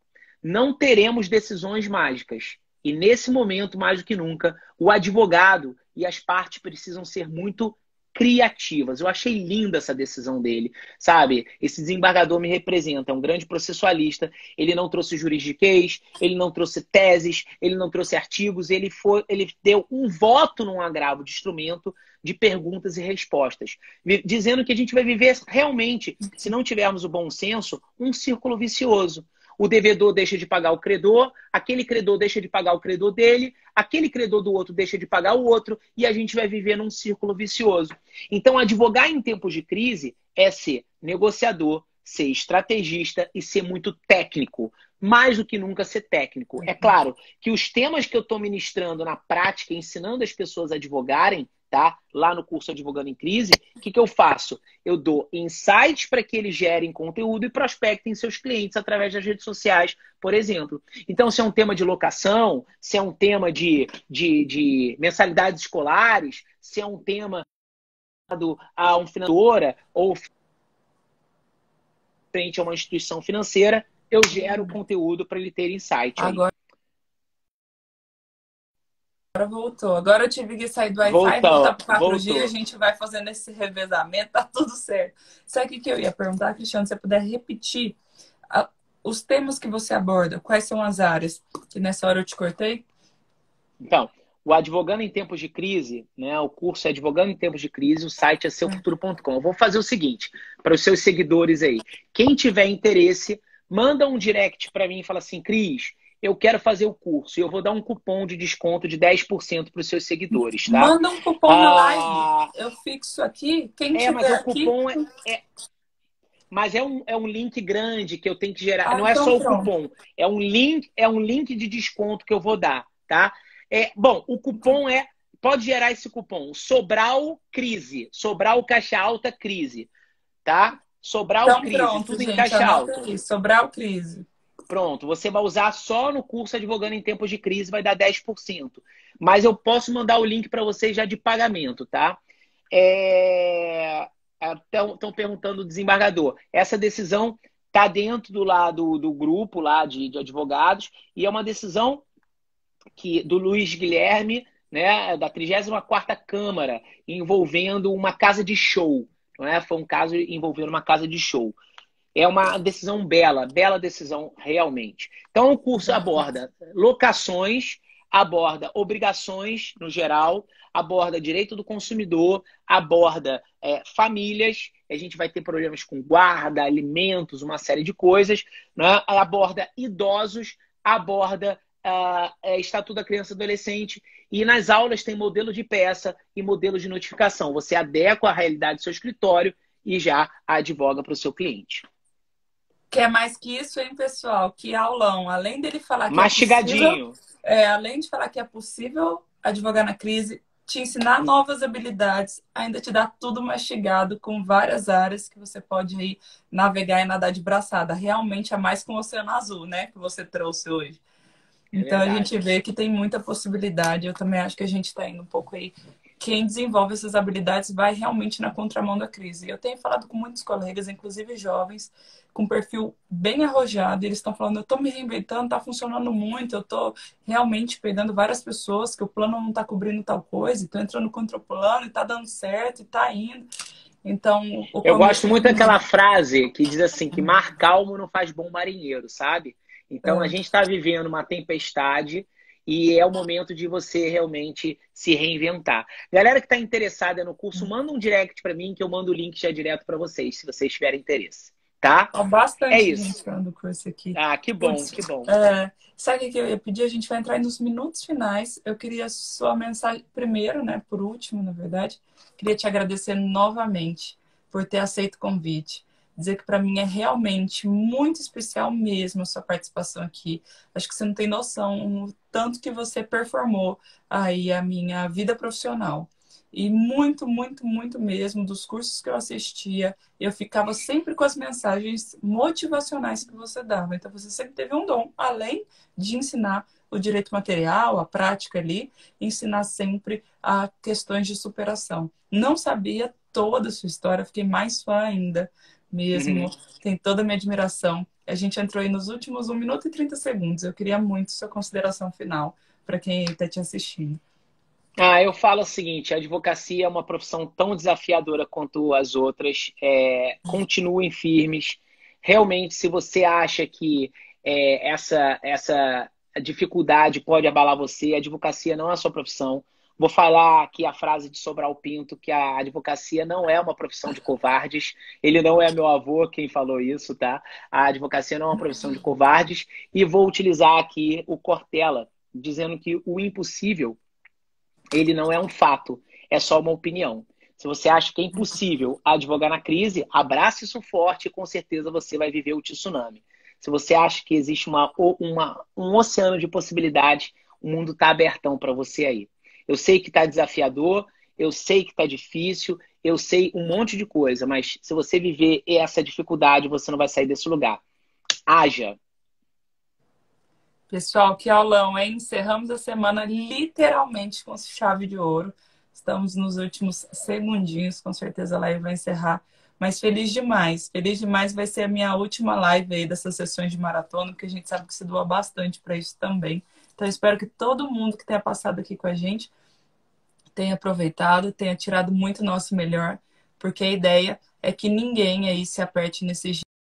Não teremos decisões mágicas. E nesse momento, mais do que nunca, o advogado e as partes precisam ser muito criativas. Eu achei linda essa decisão dele, sabe? Esse desembargador me representa, é um grande processualista. Ele não trouxe juridiquês, ele não trouxe teses, ele não trouxe artigos, ele deu um voto num agravo de instrumento de perguntas e respostas, dizendo que a gente vai viver realmente, se não tivermos o bom senso, um círculo vicioso. O devedor deixa de pagar o credor, aquele credor deixa de pagar o credor dele, aquele credor do outro deixa de pagar o outro, e a gente vai viver num círculo vicioso. Então, advogar em tempos de crise é ser negociador, ser estrategista e ser muito técnico. Mais do que nunca ser técnico. É claro que os temas que eu estou ministrando na prática, ensinando as pessoas a advogarem, tá? Lá no curso Advogando em Crise, o que eu faço? Eu dou insights para que eles gerem conteúdo e prospectem seus clientes através das redes sociais, por exemplo. Então, se é um tema de locação, se é um tema de mensalidades escolares, se é um tema a uma financiadora ou frente a uma instituição financeira, eu gero conteúdo para ele ter insight aí. Agora voltou. Agora eu tive que sair do Wi-Fi e voltar para o 4G. A gente vai fazendo esse revezamento, tá tudo certo. Sabe o que eu ia perguntar, Cristiano? Se você puder repetir os temas que você aborda, quais são as áreas? Que nessa hora eu te cortei. Então, o Advogando em Tempos de Crise, né? O curso é Advogando em Tempos de Crise, o site é seufuturo.com. Eu vou fazer o seguinte, para os seus seguidores aí. Quem tiver interesse, manda um direct para mim e fala assim, Cris, eu quero fazer o curso e eu vou dar um cupom de desconto de 10% para os seus seguidores, tá? Manda um cupom na live. Eu fixo aqui. Quem tiver mas o aqui... cupom mas é um link grande que eu tenho que gerar. Não é então só pronto. o cupom. É um link de desconto que eu vou dar, tá? Bom, o cupom pode gerar esse cupom. Sobral Crise. Sobral Caixa Alta Crise. Tá? Sobral então, Crise. Pronto, Tudo gente, em caixa alta. Aí, Sobral Crise. Pronto. Você vai usar só no curso Advogando em Tempos de Crise, vai dar 10%. Mas eu posso mandar o link para vocês já de pagamento, tá? Estão perguntando o desembargador. Essa decisão está dentro do lado do grupo lá de advogados e é uma decisão do Luiz Guilherme, né, da 34ª Câmara, envolvendo uma casa de show. Não é? Foi um caso envolvendo uma casa de show. É uma decisão bela decisão realmente. Então o curso aborda locações, aborda obrigações no geral, aborda direito do consumidor, aborda famílias, a gente vai ter problemas com guarda, alimentos, uma série de coisas, né? Aborda idosos, aborda Estatuto da Criança e Adolescente, e nas aulas tem modelo de peça e modelo de notificação. Você adequa a realidade do seu escritório e já advoga para o seu cliente. Quer mais que isso, hein, pessoal? Que aulão. Além dele falar que mastigadinho. Além de falar que é possível advogar na crise, te ensinar novas habilidades, ainda te dá tudo mastigado com várias áreas que você pode aí navegar e nadar de braçada. Realmente é mais que um oceano azul, né? Que você trouxe hoje. Então a gente vê que tem muita possibilidade. Eu também acho que a gente está indo um pouco aí. Quem desenvolve essas habilidades vai realmente na contramão da crise. Eu tenho falado com muitos colegas, inclusive jovens, com perfil bem arrojado, e eles estão falando, eu estou me reinventando, está funcionando muito, eu estou realmente pegando várias pessoas que o plano não está cobrindo tal coisa, estou entrando contra o plano e está dando certo, e está indo. Então, eu gosto muito daquela frase que diz assim, que mar calmo não faz bom marinheiro, sabe? Então, a gente está vivendo uma tempestade e é o momento de você realmente se reinventar. Galera que está interessada no curso, manda um direct para mim que eu mando o link já direto para vocês, se vocês tiverem interesse. Tá? Bastante gente do curso aqui. Que bom, que bom. Sabe o que eu ia pedir? A gente vai entrar nos minutos finais. Eu queria sua mensagem primeiro, né? Por último, na verdade. Queria te agradecer novamente por ter aceito o convite. Dizer que para mim é realmente muito especial mesmo a sua participação aqui. Acho que você não tem noção o tanto que você performou aí a minha vida profissional. E muito, muito, muito mesmo, dos cursos que eu assistia, eu ficava sempre com as mensagens motivacionais que você dava. Então, você sempre teve um dom, além de ensinar o direito material, a prática ali, ensinar sempre a questões de superação. Não sabia toda a sua história, fiquei mais fã ainda mesmo. Tem toda a minha admiração. A gente entrou aí nos últimos 1 minuto e 30 segundos. Eu queria muito sua consideração final para quem está te assistindo. Eu falo o seguinte, a advocacia é uma profissão tão desafiadora quanto as outras. Continuem firmes. Realmente, se você acha que essa dificuldade pode abalar você, a advocacia não é a sua profissão. Vou falar aqui a frase de Sobral Pinto, que a advocacia não é uma profissão de covardes. Ele não é meu avô quem falou isso, tá? A advocacia não é uma profissão de covardes. E vou utilizar aqui o Cortella, dizendo que o impossível ele não é um fato, é só uma opinião. Se você acha que é impossível advogar na crise, abrace isso forte e com certeza você vai viver o tsunami. Se você acha que existe um oceano de possibilidades, o mundo está abertão para você aí. Eu sei que está desafiador, eu sei que tá difícil, eu sei um monte de coisa, mas se você viver essa dificuldade, você não vai sair desse lugar. Haja. Pessoal, que aulão, hein? Encerramos a semana literalmente com chave de ouro. Estamos nos últimos segundinhos, com certeza a live vai encerrar. Mas feliz demais. Feliz demais vai ser a minha última live aí dessas sessões de maratona, porque a gente sabe que se doa bastante para isso também. Então, espero que todo mundo que tenha passado aqui com a gente tenha aproveitado, tenha tirado muito nosso melhor, porque a ideia é que ninguém aí se aperte nesses